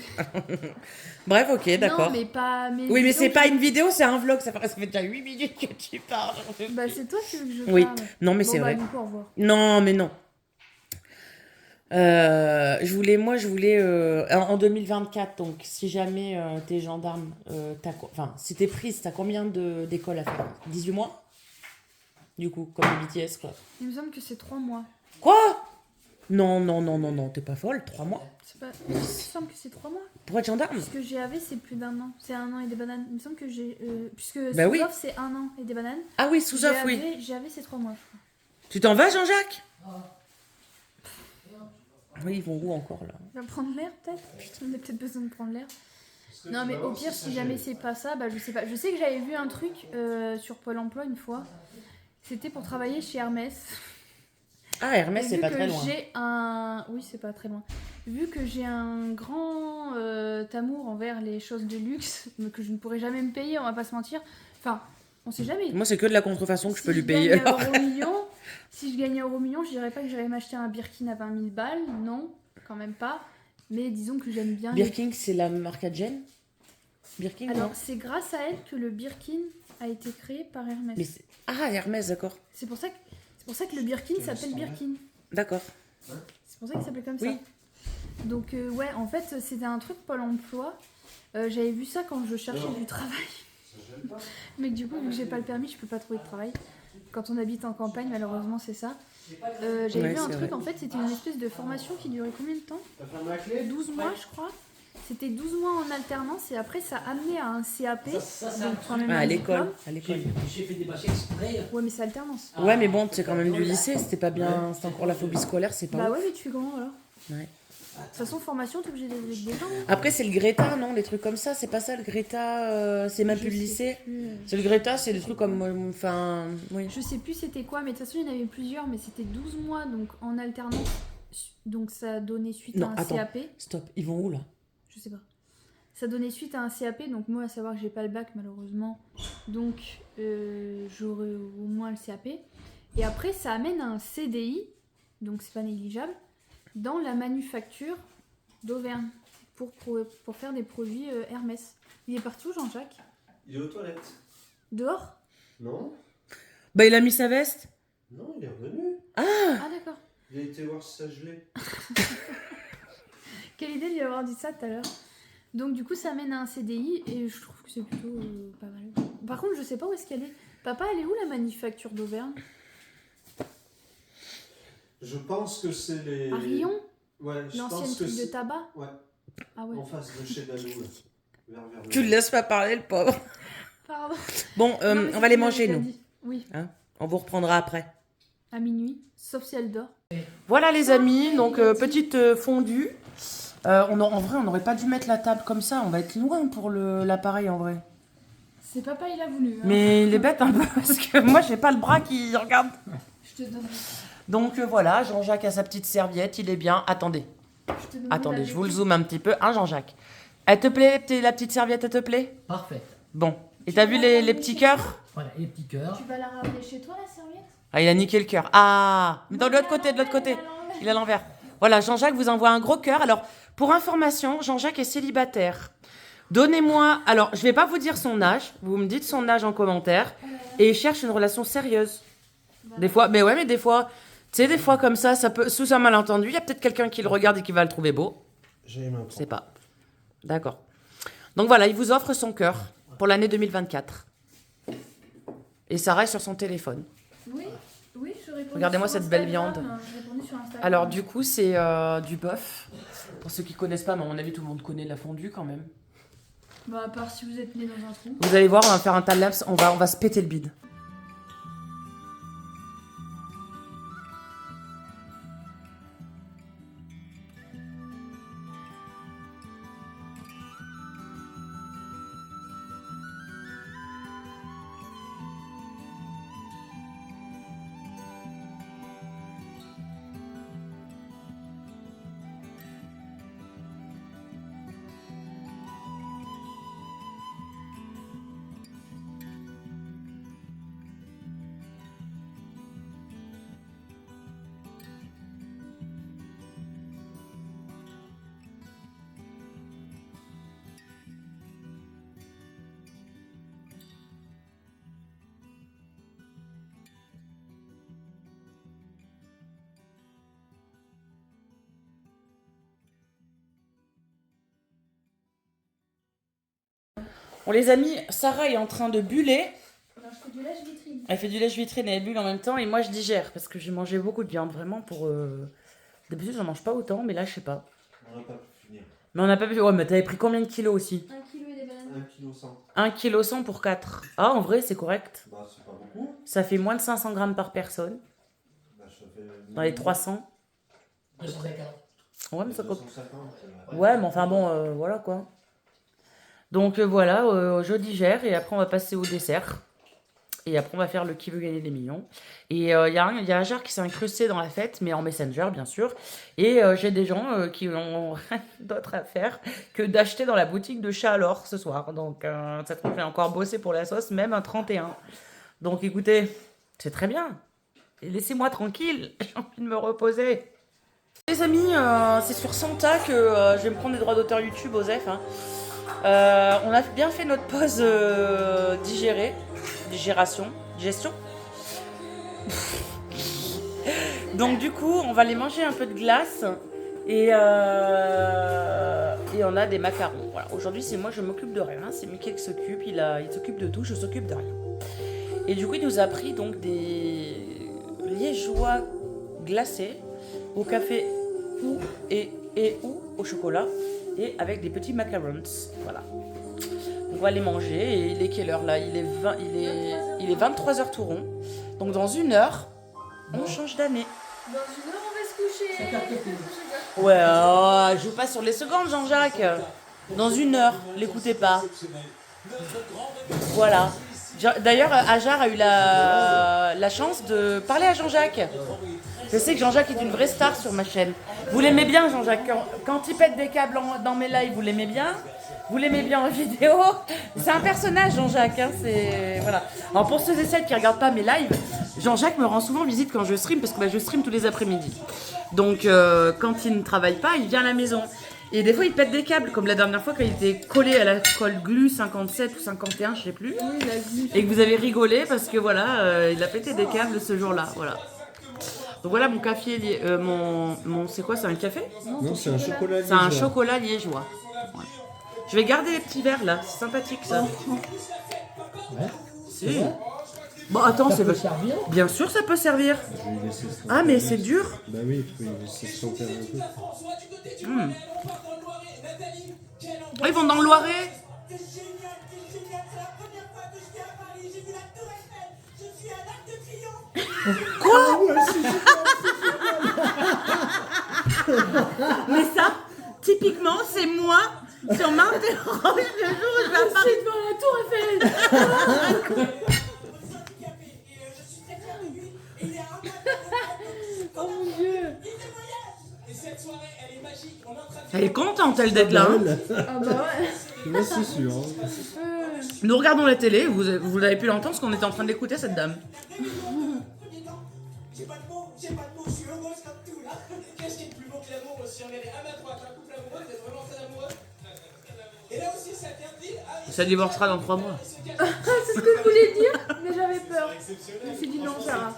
Bref, ok, d'accord. Non, mais pas. Oui, mais disons c'est que- pas une vidéo, c'est un vlog. Ça fait déjà 8 minutes que tu parles. Bah, c'est toi qui veux que je Oui, parle. non, mais Bon, c'est bah, vrai. du coup, au revoir. Non, mais non. Je voulais en 2024, donc si jamais t'es gendarme, enfin, si t'es prise, t'as combien d'écoles à faire? 18 mois? Du coup, comme le BTS, quoi. Il me semble que c'est 3 mois. Quoi? Non, non, non, non, non, t'es pas folle, 3 mois. C'est pas... Il me semble que c'est 3 mois. Pour être gendarme? Puisque GAV, c'est plus d'1 an. C'est 1 an et des bananes. Il me semble que j'ai. Puisque Bah oui. Sous-Off, c'est 1 an et des bananes. Ah oui, sous off, oui. GAV, c'est 3 mois, je crois. Tu t'en vas, Jean-Jacques? Oui, ils vont où encore, là? Il va prendre l'air, peut-être. On a peut-être besoin de prendre l'air. Non, mais au pire, si jamais c'est pas ça, bah je sais pas. Je sais que j'avais vu un truc sur Pôle emploi une fois. C'était pour travailler chez Hermès. Ah, Hermès, Et c'est vu pas que très loin. j'ai un... Oui, c'est pas très loin. Vu que j'ai un grand amour envers les choses de luxe, mais que je ne pourrais jamais me payer, on va pas se mentir. Enfin, on sait jamais. Moi, c'est que de la contrefaçon que je peux lui payer. gagnais alors. Si je gagnais euro million, je dirais pas que j'allais m'acheter un Birkin à 20 000 balles. Non, quand même pas. Mais disons que j'aime bien... les- Birkin, c'est la marque à Jen? Birkin, Alors, non? c'est grâce à elle que le Birkin a été créé par Hermès. Mais ah, Hermès, d'accord. C'est pour ça que le Birkin s'appelle Birkin. D'accord. C'est pour ça qu'il s'appelait comme Oui. ça. Donc, ouais, en fait, c'était un truc Pôle emploi. J'avais vu ça quand je cherchais du travail. Mais du coup, vu que j'ai pas le permis, je peux pas trouver de travail. Quand on habite en campagne, malheureusement, c'est ça. J'avais Ouais, vu un c'est truc, vrai. en fait, c'était une espèce de formation qui durait combien de temps? T'as fermé la clé? 12 mois, je crois. C'était 12 mois en alternance et après, ça amenait à un CAP. Ça, c'est un donc quand même Ah, un à l'école. diplôme. À l'école. J'ai fait des bâchers exprès. Ouais, mais c'est alternance. Ouais, mais bon, c'est quand même du lycée, c'était pas bien, c'était encore la phobie scolaire, c'est pas Bah ouf. ouais, mais tu fais comment alors? Ouais. De toute façon, formation, t'es obligé d'être des gens. Après, c'est le Greta, non? Les trucs comme ça, c'est pas ça le Greta, c'est même plus le Je sais lycée. plus. C'est le Greta, c'est des trucs comme. Enfin. Oui. Je sais plus c'était quoi, mais de toute façon, il y en avait plusieurs, mais c'était 12 mois donc en alternance. Donc ça donnait suite Non, à un attends. CAP. Stop, ils vont où là? Je sais pas. Ça donnait suite à un CAP, donc moi, à savoir que j'ai pas le bac malheureusement. Donc j'aurai au moins le CAP. Et après, ça amène à un CDI, donc c'est pas négligeable, dans la manufacture d'Auvergne pour faire des produits Hermès. Il est parti où, Jean-Jacques? Il est aux toilettes. Dehors? Non? Bah, il a mis sa veste? Non, il est revenu. Ah, d'accord. Il a été voir si ça gelait. Quelle idée de lui avoir dit ça tout à l'heure. Donc du coup ça mène à un CDI et je trouve que c'est plutôt pas mal. Par contre je sais pas où est-ce qu'elle est. Papa, elle est où la manufacture d'Auvergne? Je pense que c'est les. À Rion? Ouais, je L'ancienne pense que truc de c'est. tabac? Ouais, Ah ouais. en face de chez Dalou, là. Vers Tu le laisses pas parler, le pauvre. Pardon. Bon, Non, mais on c'est va les ce que manger, j'avais nous. dit. Oui, On vous reprendra après. à minuit, sauf si elle dort. Voilà, les amis, donc petite fondue. En vrai, on n'aurait pas dû mettre la table comme ça, on va être loin pour l'appareil en vrai. C'est papa, il a voulu. Hein. Mais il est bête un peu parce que moi, j'ai pas le bras qui regarde. Je te donne. Donc voilà, Jean-Jacques a sa petite serviette, il est bien. Attendez, Je te donne attendez, je vous le zoome un petit peu, hein, Jean-Jacques. Elle te plaît, la petite serviette, elle te plaît? Parfait. Bon. Et t'as vu les petits cœurs? Voilà, les petits cœurs. Tu vas la ramener chez toi, la serviette? Ah, il a niqué le cœur. Ah, mais de l'autre côté, de l'autre côté. Il est à l'envers. Voilà, Jean-Jacques vous envoie un gros cœur. Alors, pour information, Jean-Jacques est célibataire. Donnez-moi... Alors, je vais pas vous dire son âge. Vous me dites son âge en commentaire. Et il cherche une relation sérieuse. Des fois... Mais ouais, mais des fois... Tu sais, des fois comme ça peut... Sous un malentendu, il y a peut-être quelqu'un qui le regarde et qui va le trouver beau. J'ai ma Je sais pas. D'accord. Donc voilà, il vous offre son cœur pour l'année 2024. Et Sarah est sur son téléphone. Oui, oui, je réponds. Regardez-moi cette belle viande. Je répondais sur Instagram. Alors du coup, c'est du bœuf. Pour ceux qui connaissent pas, mais à mon avis, tout le monde connaît la fondue quand même. Bah, à part si vous êtes né dans un trou. Vous allez voir, on va faire un time-lapse, on va se péter le bide. On les a mis, Sarah est en train de buller. Alors, je fais du lèche-vitrine. Elle fait du lèche-vitrine et elle bulle en même temps. Et moi, je digère parce que j'ai mangé beaucoup de viande, vraiment pour... D'habitude, j'en mange pas autant, mais là, je sais pas. On n'a pas pu finir. Mais on n'a pas pu... Ouais, mais t'avais pris combien de kilos aussi? 1 kg et des bananes. 1,1 1 kg 100 pour 4. Ah, en vrai, c'est correct. Bah, c'est pas beaucoup. Ça fait moins de 500 grammes par personne. Bah, ça fait... Dans les 300. 250. Ouais, mais ça compte. 250. Ouais, mais enfin bon, voilà quoi. Donc voilà, je digère et après on va passer au dessert. Et après on va faire le qui veut gagner des millions. Et il y a Ajar qui s'est incrusté dans la fête, mais en Messenger bien sûr. Et j'ai des gens qui ont rien d'autre à faire que d'acheter dans la boutique de Chat alors ce soir. Donc ça te fait encore bosser pour la sauce, même un 31. Donc écoutez, c'est très bien. Et laissez-moi tranquille, j'ai envie de me reposer. Les amis, c'est sur Santa que je vais me prendre des droits d'auteur YouTube, Osef. Hein. On a bien fait notre pause digestion. Donc du coup, on va aller manger un peu de glace et on a des macarons. Voilà. Aujourd'hui, c'est moi, je m'occupe de rien. C'est Mickey qui s'occupe, il s'occupe de tout, je s'occupe de rien. Et du coup, il nous a pris donc des liégeois glacés au café ou au chocolat et avec des petits macarons. Voilà. On va les manger et il est quelle heure là? Il est 23h tout rond. Donc dans 1 heure, on change d'année. Dans 1 heure, on va se coucher. C'est carte pile. Ouais, je joue pas sur les secondes, Jean-Jacques. Dans 1 heure, l'écoutez pas. Voilà. D'ailleurs, Ajar a eu la chance de parler à Jean-Jacques. Je sais que Jean-Jacques est une vraie star sur ma chaîne. Vous l'aimez bien, Jean-Jacques? Quand il pète des câbles dans mes lives, vous l'aimez bien? Vous l'aimez bien en vidéo? C'est un personnage, Jean-Jacques. Hein, voilà. Alors pour ceux et celles qui ne regardent pas mes lives, Jean-Jacques me rend souvent visite quand je stream, parce que je stream tous les après-midi. Donc quand il ne travaille pas, il vient à la maison. Et des fois, il pète des câbles, comme la dernière fois quand il était collé à la colle Glu 57 ou 51, je sais plus. Oui, la vie. Et que vous avez rigolé parce que voilà, il a pété des câbles ce jour-là. Voilà. Donc voilà mon café, c'est quoi, c'est un café? Non, c'est un chocolat C'est un chocolat liégeois. Ouais. Je vais garder les petits verres là, c'est sympathique ça. Ouais. Si. Bon attends, Ça c'est peut servir. bien sûr ça peut servir. Je vais lui laisser se Ah mais c'est dur. Bah oui, il faut lui laisser se tempérer un peu. Oh, ils vont dans le Loiret. Quoi? Mais ça, typiquement, c'est moi sur Mount Everest le jour où je vais à Paris. C'est devant la Tour Eiffel. Oh mon Dieu. Et cette soirée, elle est magique. On est en train de Elle est contente, elle, d'être là. Hein. Ah bah ouais. Ouais, c'est sûr. Hein. Nous regardons la télé, vous avez pu l'entendre parce qu'on était en train d'écouter cette dame. J'ai pas de mots, je suis heureuse comme tout là. Qu'est-ce qui est plus beau que l'amour aussi? Regardez, à ma droite, un couple amoureux, vous êtes vraiment très amoureux. Et là aussi, ça vient de dire. Ça divorcera dans 3 mois. C'est ce que je voulais dire, mais j'avais peur. Je me suis dit non, Sarah.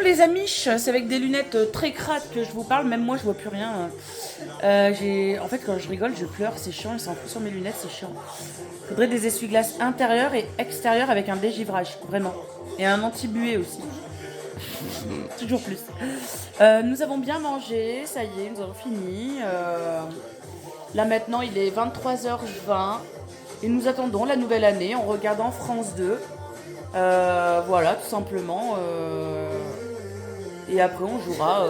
Les amiches, c'est avec des lunettes très crades que je vous parle, même moi je vois plus rien. En fait, quand je rigole, je pleure, c'est chiant, ils s'en foutent sur mes lunettes, c'est chiant. Faudrait des essuie-glaces intérieurs et extérieurs avec un dégivrage, vraiment. Et un anti-buée aussi. Toujours plus. Nous avons bien mangé, ça y est, nous avons fini. Là maintenant, il est 23h20 et nous attendons la nouvelle année en regardant France 2. Voilà, tout simplement. Et après, on jouera,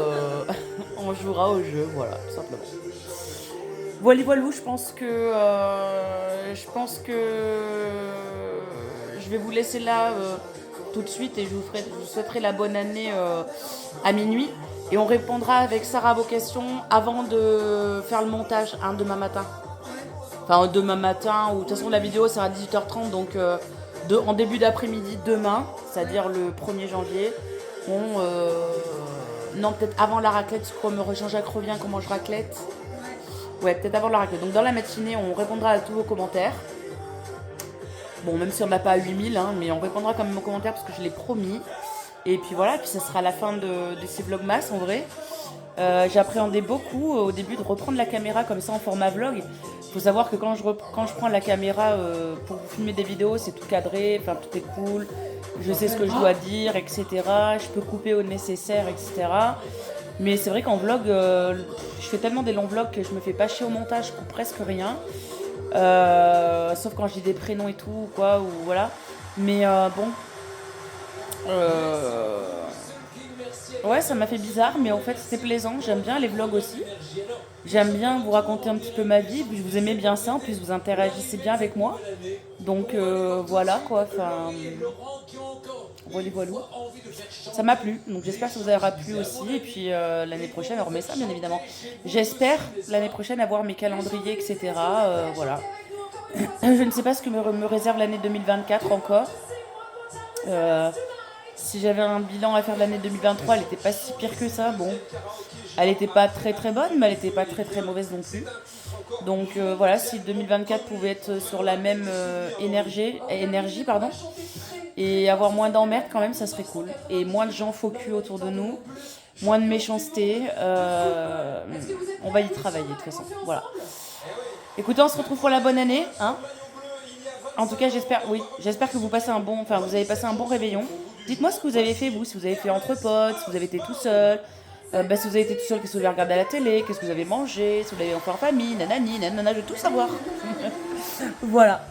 on jouera au jeu, voilà, tout simplement. Voilà, je pense que je vais vous laisser là tout de suite et je vous souhaiterai la bonne année à minuit. Et on répondra avec Sarah à vos questions avant de faire le montage demain matin. Enfin, demain matin, ou de toute façon, la vidéo sera à 18h30, donc en début d'après-midi demain, c'est-à-dire le 1er janvier. Non, peut-être avant la raclette, Jean-Jacques revient qu'on mange raclette. Ouais, peut-être avant la raclette. Donc dans la matinée, on répondra à tous vos commentaires. Bon, même si on n'a pas 8000, hein, mais on répondra quand même aux commentaires parce que je l'ai promis. Et puis voilà, puis ça sera la fin de ces vlogmas en vrai. J'appréhendais beaucoup au début de reprendre la caméra comme ça en format vlog. Il faut savoir que quand je prends la caméra pour vous filmer des vidéos, c'est tout cadré, enfin tout est cool. Je sais ce que je dois dire, etc. Je peux couper au nécessaire, etc. Mais c'est vrai qu'en vlog, je fais tellement des longs vlogs que je me fais pas chier au montage, je coupe presque rien. Sauf quand je dis des prénoms et tout, quoi, ou voilà. Mais bon. Ouais, ça m'a fait bizarre, mais en fait c'était plaisant. J'aime bien les vlogs aussi. J'aime bien vous raconter un petit peu ma vie. Puis vous aimez bien ça, en plus vous interagissez bien avec moi. Donc voilà quoi. Enfin, voilà. Ça m'a plu. Donc j'espère que ça vous aura plu aussi. Et puis l'année prochaine, on remet ça bien évidemment. J'espère l'année prochaine avoir mes calendriers, etc. Voilà. Je ne sais pas ce que me réserve l'année 2024 encore. Si j'avais un bilan à faire de l'année 2023, elle n'était pas si pire que ça. Bon, elle n'était pas très très bonne, mais elle n'était pas très très mauvaise non plus. Donc voilà, si 2024 pouvait être sur la même énergie, et avoir moins d'emmerdes quand même, ça serait cool. Et moins de gens faux cul autour de nous, moins de méchanceté. On va y travailler de toute façon. Voilà. Écoutez, on se retrouve pour la bonne année, hein. En tout cas, j'espère que vous avez passé un bon réveillon. Dites-moi ce que vous avez fait, vous, si vous avez fait entre potes, si vous avez été tout seul. Si vous avez été tout seul, qu'est-ce que vous avez regardé à la télé, qu'est-ce que vous avez mangé, si vous l'avez fait en famille, nanani, nanana, je veux tout savoir. Voilà.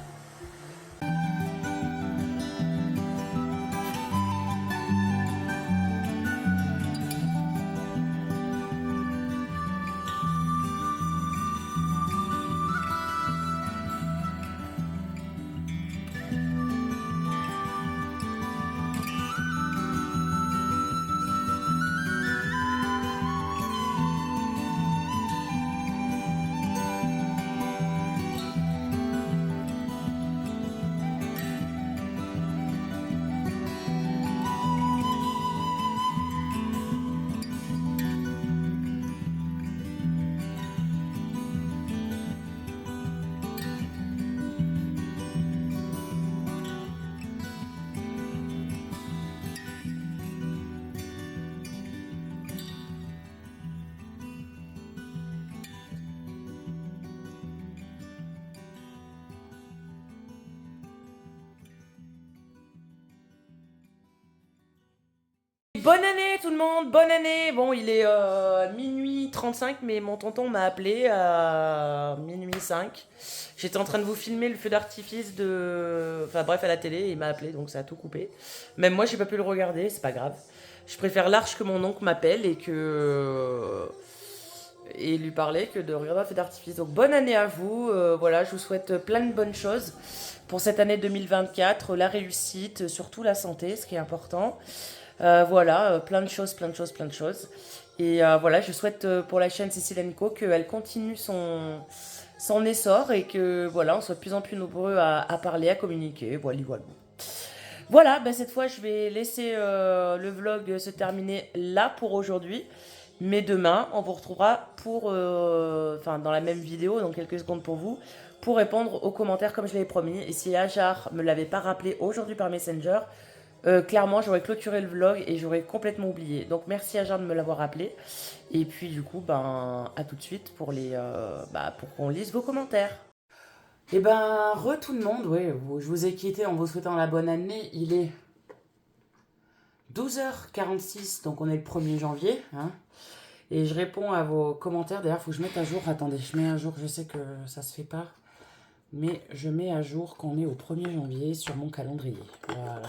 bonne année tout le monde, bonne année. Bon, il est minuit 35, mais mon tonton m'a appelé à minuit 5. J'étais en train de vous filmer le feu d'artifice Enfin bref, à la télé, il m'a appelé, donc ça a tout coupé. Même moi, j'ai pas pu le regarder, c'est pas grave. Je préfère large que mon oncle m'appelle et lui parler que de regarder un feu d'artifice. Donc bonne année à vous, voilà, je vous souhaite plein de bonnes choses pour cette année 2024, la réussite, surtout la santé, ce qui est important. Voilà, plein de choses, plein de choses, plein de choses. Et voilà, je souhaite pour la chaîne Cécile & Co qu'elle continue son essor et que voilà, on soit de plus en plus nombreux à parler, à communiquer. Voilà, voilà. Voilà, ben cette fois je vais laisser le vlog se terminer là pour aujourd'hui. Mais demain, on vous retrouvera dans la même vidéo, dans quelques secondes pour vous, pour répondre aux commentaires comme je l'avais promis. Et si Ajar me l'avait pas rappelé aujourd'hui par Messenger, clairement j'aurais clôturé le vlog et j'aurais complètement oublié. Donc merci Ajar de me l'avoir rappelé. Et puis du coup, ben à tout de suite pour qu'on lise vos commentaires. Et ben, tout le monde, ouais, je vous ai quitté en vous souhaitant la bonne année. Il est 12h46, donc on est le 1er janvier. Hein, et je réponds à vos commentaires. D'ailleurs, il faut que je mette à jour. Attendez, je mets à jour, je sais que ça se fait pas. Mais je mets à jour qu'on est au 1er janvier sur mon calendrier. Voilà.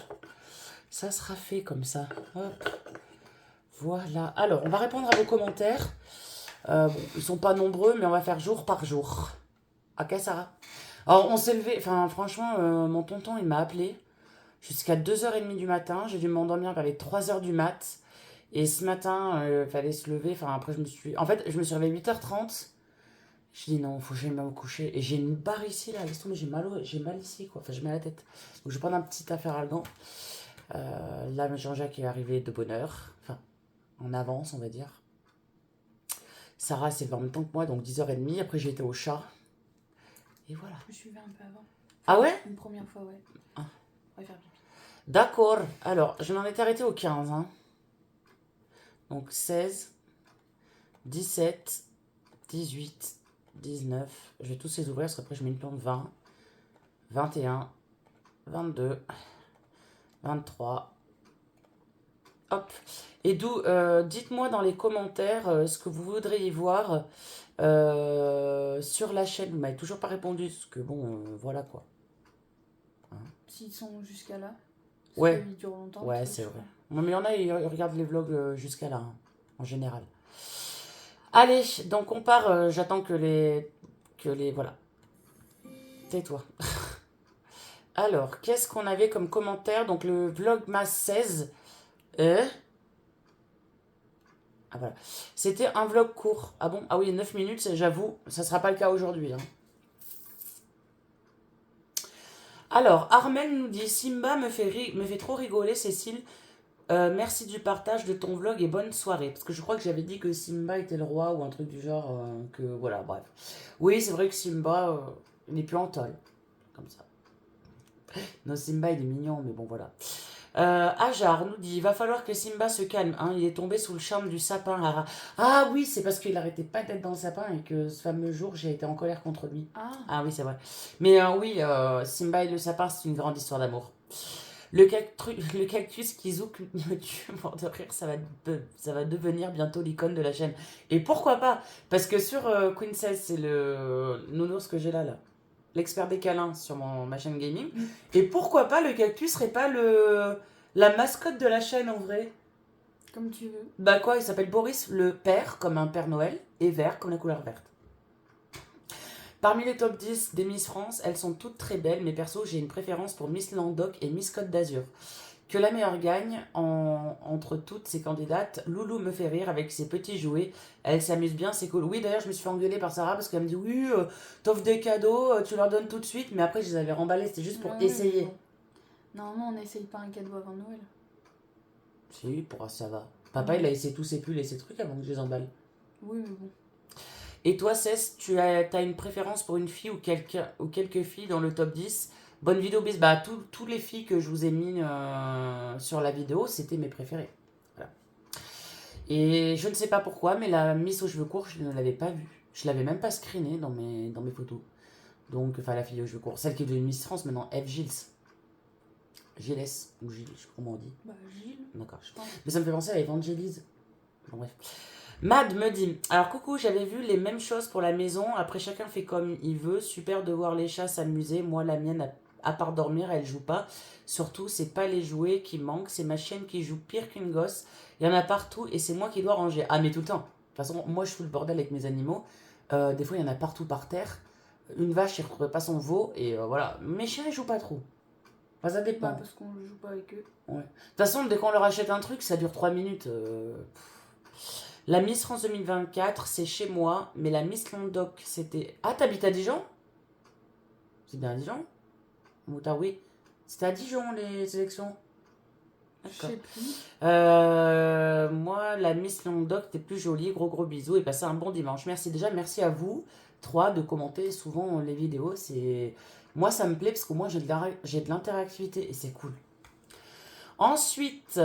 Ça sera fait comme ça. Hop. Voilà. Alors, on va répondre à vos commentaires. Bon, ils sont pas nombreux, mais on va faire jour par jour. Ok, Sarah? Alors, on s'est levé, enfin, franchement, mon tonton, il m'a appelé jusqu'à 2h30 du matin. J'ai dû m'endormir vers les 3h du mat. Et ce matin, il fallait se lever. Enfin, après, je me suis réveillée 8h30. Je dis non, faut que j'aille me coucher. Et j'ai une barre ici, là. Laisse tomber, j'ai mal ici, quoi. Enfin, j'ai mal à la tête. Donc, je vais prendre un petit affaire à gant. Là, Jean-Jacques est arrivé de bonne heure. Enfin, en avance, on va dire. Sarah s'est levée en même temps que moi, donc 10h30. Après, j'ai été au chat. Et voilà. Je me suis levée un peu avant. Ah ouais? Une première fois, ouais. Ah. On va faire pipi. D'accord. Alors, je m'en étais arrêtée au 15. Hein. Donc 16, 17, 18, 19. Je vais tous les ouvrir, parce qu'après je mets une plante 20, 21, 22, 23. Hop. Et d'où, dites-moi dans les commentaires ce que vous voudriez voir sur la chaîne. Vous m'avez toujours pas répondu, parce que bon, voilà quoi. Hein. S'ils sont jusqu'à là. Ouais. Ils durent longtemps. Ouais, c'est vrai. Mais il y en a, ils regardent les vlogs jusqu'à là, hein, en général. Allez, donc on part. J'attends que les... Voilà. Tais-toi. Alors, qu'est-ce qu'on avait comme commentaire? Donc, le Vlogmas 16. Ah, voilà. C'était un vlog court. Ah bon? Ah oui, 9 minutes, j'avoue. Ça sera pas le cas aujourd'hui. Hein. Alors, Armel nous dit, Simba me fait trop rigoler, Cécile. Merci du partage de ton vlog et bonne soirée. Parce que je crois que j'avais dit que Simba était le roi ou un truc du genre. Que voilà, bref. Oui, c'est vrai que Simba, il n'est plus en tôle. Comme ça. Non, Simba, il est mignon, mais bon, voilà. Ajar nous dit, il va falloir que Simba se calme. Hein, il est tombé sous le charme du sapin. Ah oui, c'est parce qu'il arrêtait pas d'être dans le sapin et que ce fameux jour, j'ai été en colère contre lui. Ah oui, c'est vrai. Mais oui, Simba et le sapin, c'est une grande histoire d'amour. Le cactus qui zouk me tue mort de rire, ça va devenir bientôt l'icône de la chaîne. Et pourquoi pas? Parce que sur Queencess, c'est le nounours que j'ai là. L'expert des câlins sur ma chaîne gaming. Et pourquoi pas le cactus serait pas la mascotte de la chaîne en vrai? Comme tu veux. Bah quoi, il s'appelle Boris le Père, comme un Père Noël, et vert, comme la couleur verte. Parmi les top 10 des Miss France, elles sont toutes très belles, mais perso, j'ai une préférence pour Miss Languedoc et Miss Côte d'Azur. Que la meilleure gagne entre toutes ces candidates. Loulou me fait rire avec ses petits jouets. Elle s'amuse bien, c'est cool. Oui, d'ailleurs, je me suis fait engueuler par Sarah parce qu'elle me dit oui, t'offres des cadeaux, tu leur donnes tout de suite. Mais après, je les avais remballés, c'était juste pour essayer. Bon. Normalement, on n'essaye pas un cadeau avant Noël. Si, ça va. Papa, il a essayé tous ses pulls et ses trucs avant que je les emballe. Oui, mais bon. Et toi, Cess, tu as une préférence pour une fille ou quelques filles dans le top 10? Bonne vidéo, bis. Bah, toutes les filles que je vous ai mis sur la vidéo, c'était mes préférées. Voilà. Et je ne sais pas pourquoi, mais la Miss aux cheveux courts, je ne l'avais pas vue. Je l'avais même pas screenée dans mes photos. Donc, enfin, la fille aux cheveux courts. Celle qui est devenue Miss France maintenant, Eve Gilles. Gilles ou Gilles, je sais pas comment on dit. Bah, Gilles, D'accord. je pense. Mais ça me fait penser à Évangélise. Bon, bref. Mad me dit, alors coucou, j'avais vu les mêmes choses pour la maison, après chacun fait comme il veut, super de voir les chats s'amuser, moi la mienne, à part dormir, elle joue pas, surtout c'est pas les jouets qui manquent, c'est ma chienne qui joue pire qu'une gosse, il y en a partout et c'est moi qui dois ranger. Ah mais tout le temps, de toute façon, moi je fous le bordel avec mes animaux, des fois il y en a partout par terre, une vache, elle ne retrouvait pas son veau, et voilà, mes chiens ils jouent pas trop. Enfin, ça dépend. Bah, parce qu'on ne joue pas avec eux. Ouais. De toute façon, dès qu'on leur achète un truc, ça dure 3 minutes. La Miss France 2024, c'est chez moi, mais la Miss Languedoc, c'était... Ah, t'habites à Dijon? C'est bien à Dijon? Ou t'as oui. C'était à Dijon, les élections? Je D'accord. sais plus. Moi, la Miss Languedoc, t'es plus jolie. Gros bisous et passez un bon dimanche. Merci déjà, merci à vous, 3, de commenter souvent les vidéos. C'est... Moi, ça me plaît parce qu'au moins, j'ai de l'interactivité et c'est cool. Ensuite,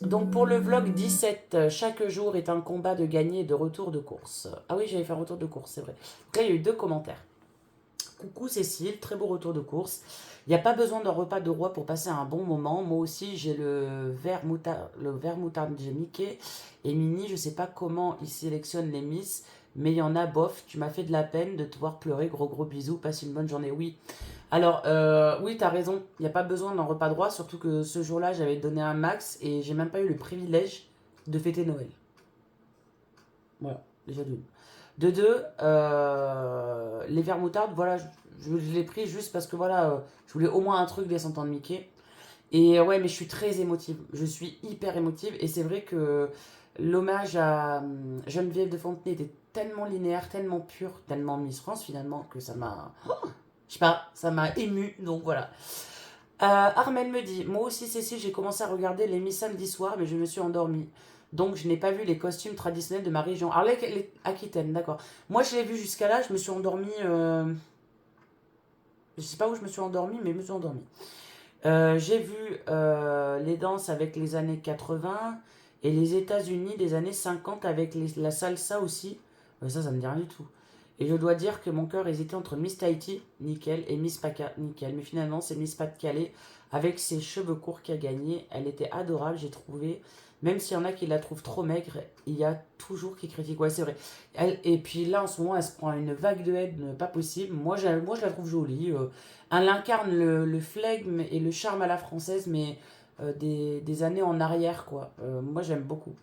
donc pour le vlog 17, chaque jour est un combat de gagner et de retour de course. Ah oui, j'avais fait un retour de course, c'est vrai. Donc là, il y a eu 2 commentaires. Coucou Cécile, très beau retour de course. Il n'y a pas besoin d'un repas de roi pour passer un bon moment. Moi aussi, j'ai le vert moutarde, j'ai Mickey et Minnie. Je sais pas comment ils sélectionnent les Miss, mais il y en a, bof. Tu m'as fait de la peine de te voir pleurer. Gros bisous, passe une bonne journée. Oui. Alors, oui, t'as raison. Il n'y a pas besoin d'un repas de roi, surtout que ce jour-là, j'avais donné un max et j'ai même pas eu le privilège de fêter Noël. Voilà, déjà d'une. De 2, les verres moutarde, voilà, je l'ai pris juste parce que voilà, je voulais au moins un truc des 100 ans de Mickey. Et ouais, mais je suis très émotive. Je suis hyper émotive. Et c'est vrai que l'hommage à Geneviève de Fontenay était tellement linéaire, tellement pur, tellement Miss France finalement, que ça m'a... Je sais pas, ça m'a ému, donc voilà. Armel me dit, moi aussi Cécile, j'ai commencé à regarder les Miss samedi soir, mais je me suis endormie. Donc je n'ai pas vu les costumes traditionnels de ma région. Alors les Aquitaine, d'accord. Moi je l'ai vu jusqu'à là, je me suis endormie... Je sais pas où je me suis endormie, mais je me suis endormie. J'ai vu les danses avec les années 80 et les États-Unis des années 50 avec la salsa aussi. Ça me dit rien du tout. Et je dois dire que mon cœur hésitait entre Miss Tahiti, nickel, et Miss Paca, nickel. Mais finalement, c'est Miss Pas-de-Calais avec ses cheveux courts qui a gagné. Elle était adorable, j'ai trouvé. Même s'il y en a qui la trouvent trop maigre, il y a toujours qui critiquent. Ouais, c'est vrai. Et puis là, en ce moment, elle se prend une vague de haine pas possible. Moi, je la trouve jolie. Elle incarne le flegme et le charme à la française, mais des années en arrière, quoi. Moi, j'aime beaucoup.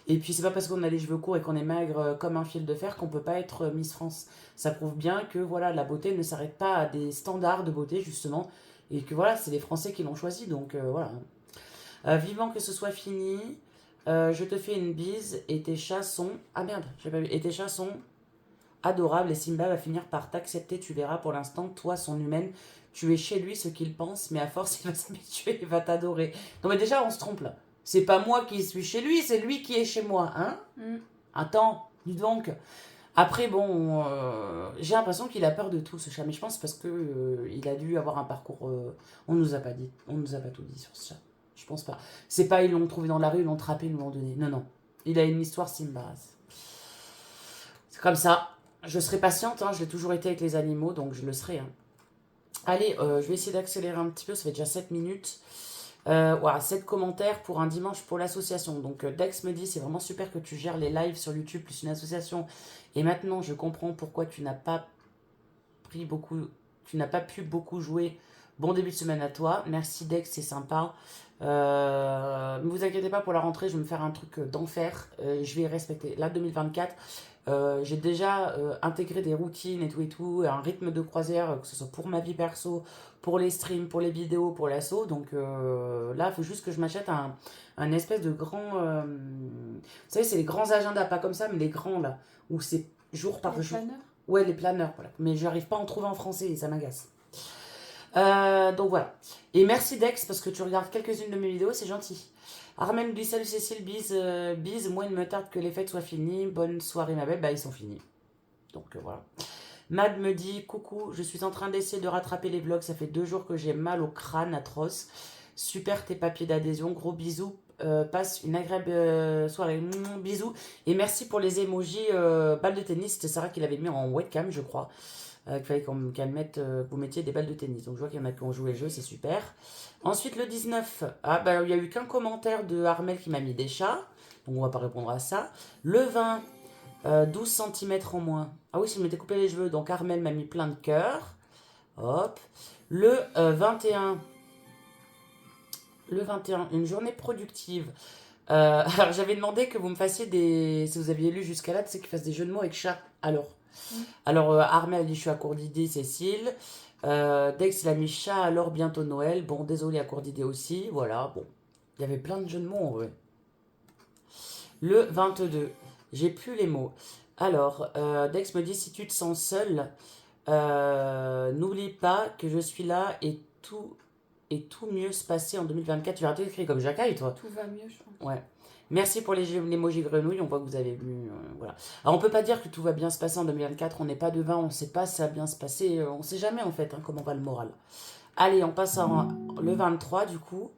Et puis, c'est pas parce qu'on a les cheveux courts et qu'on est maigre comme un fil de fer qu'on peut pas être Miss France. Ça prouve bien que voilà, la beauté ne s'arrête pas à des standards de beauté, justement. Et que voilà, c'est les Français qui l'ont choisi. Donc, voilà. Vivant que ce soit fini. Je te fais une bise et tes chats sont... Ah merde, j'ai pas vu. Et tes chats sont adorables et Simba va finir par t'accepter, tu verras. Pour l'instant, toi, son humaine, tu es chez lui ce qu'il pense, mais à force, il va s'habituer, il va t'adorer. Non mais déjà, on se trompe là. C'est pas moi qui suis chez lui, c'est lui qui est chez moi, hein. Attends, dis donc. Après, bon, j'ai l'impression qu'il a peur de tout, ce chat. Mais je pense parce que il a dû avoir un parcours... on nous a pas dit, on nous a pas tout dit sur ce chat. Je pense pas. C'est pas ils l'ont trouvé dans la rue, ils l'ont attrapé, ils nous l'ont donné. Non. Il a une histoire Simba. C'est comme ça. Je serai patiente, hein. Je l'ai toujours été avec les animaux, donc je le serai. Hein. Allez, je vais essayer d'accélérer un petit peu, ça fait déjà 7 minutes. Voilà, 7 commentaires pour un dimanche pour l'association. Donc Dex me dit, c'est vraiment super que tu gères les lives sur YouTube plus une association. Et maintenant, je comprends pourquoi tu n'as pas pu beaucoup jouer. Bon début de semaine à toi. Merci Dex, c'est sympa. Ne vous inquiétez pas pour la rentrée, je vais me faire un truc d'enfer. Je vais respecter. Là, 2024, j'ai déjà intégré des routines et tout, un rythme de croisière, que ce soit pour ma vie perso, pour les streams, pour les vidéos, pour l'assaut. Donc là, il faut juste que je m'achète un espèce de grand... vous savez, c'est les grands agendas, pas comme ça, mais les grands là, où c'est jour par jour. Planeurs. Ouais, les planeurs, voilà. Mais je n'arrive pas à en trouver en français et ça m'agace. Donc voilà. Et merci Dex parce que tu regardes quelques-unes de mes vidéos, c'est gentil. Armel nous dit salut Cécile, bise, moi il me tarde que les fêtes soient finies. Bonne soirée ma belle, bah ils sont finis. Donc voilà. Mad me dit coucou, je suis en train d'essayer de rattraper les vlogs, ça fait 2 jours que j'ai mal au crâne atroce. Super tes papiers d'adhésion, gros bisous. Passe une agréable soirée, bisous. Et merci pour les emojis balles de tennis, c'était Sarah qui l'avait mis en webcam je crois. qu'il fallait que vous mettiez des balles de tennis. Donc je vois qu'il y en a qui ont joué le jeu, c'est super. Ensuite, le 19, il n'y a eu qu'un commentaire de Armel qui m'a mis des chats. Donc on va pas répondre à ça. Le 20, 12 cm en moins. Ah oui, si je m'étais coupé les cheveux. Donc Armel m'a mis plein de cœurs. Hop. Le 21, une journée productive. Alors j'avais demandé que vous me fassiez si vous aviez lu jusqu'à là, c'est qu'il fasse des jeux de mots avec chat. Alors Armel a dit je suis à court d'idées, Cécile. Dex il a mis chat, alors bientôt Noël. Bon, désolé à court d'idées aussi. Voilà, bon. Il y avait plein de jeux de mots en vrai. Le 22, j'ai plus les mots. Alors, Dex me dit si tu te sens seul, n'oublie pas que je suis là et tout mieux se passer en 2024. Tu vas arrêter d'écrire comme Jacques, toi. Tout va mieux, je pense. Ouais. Merci pour les emojis grenouilles, on voit que vous avez vu. Voilà. Alors, on peut pas dire que tout va bien se passer en 2024, on n'est pas devin, on sait pas si ça va bien se passer, on sait jamais en fait comment va le moral. Allez, on passe le 23 du coup.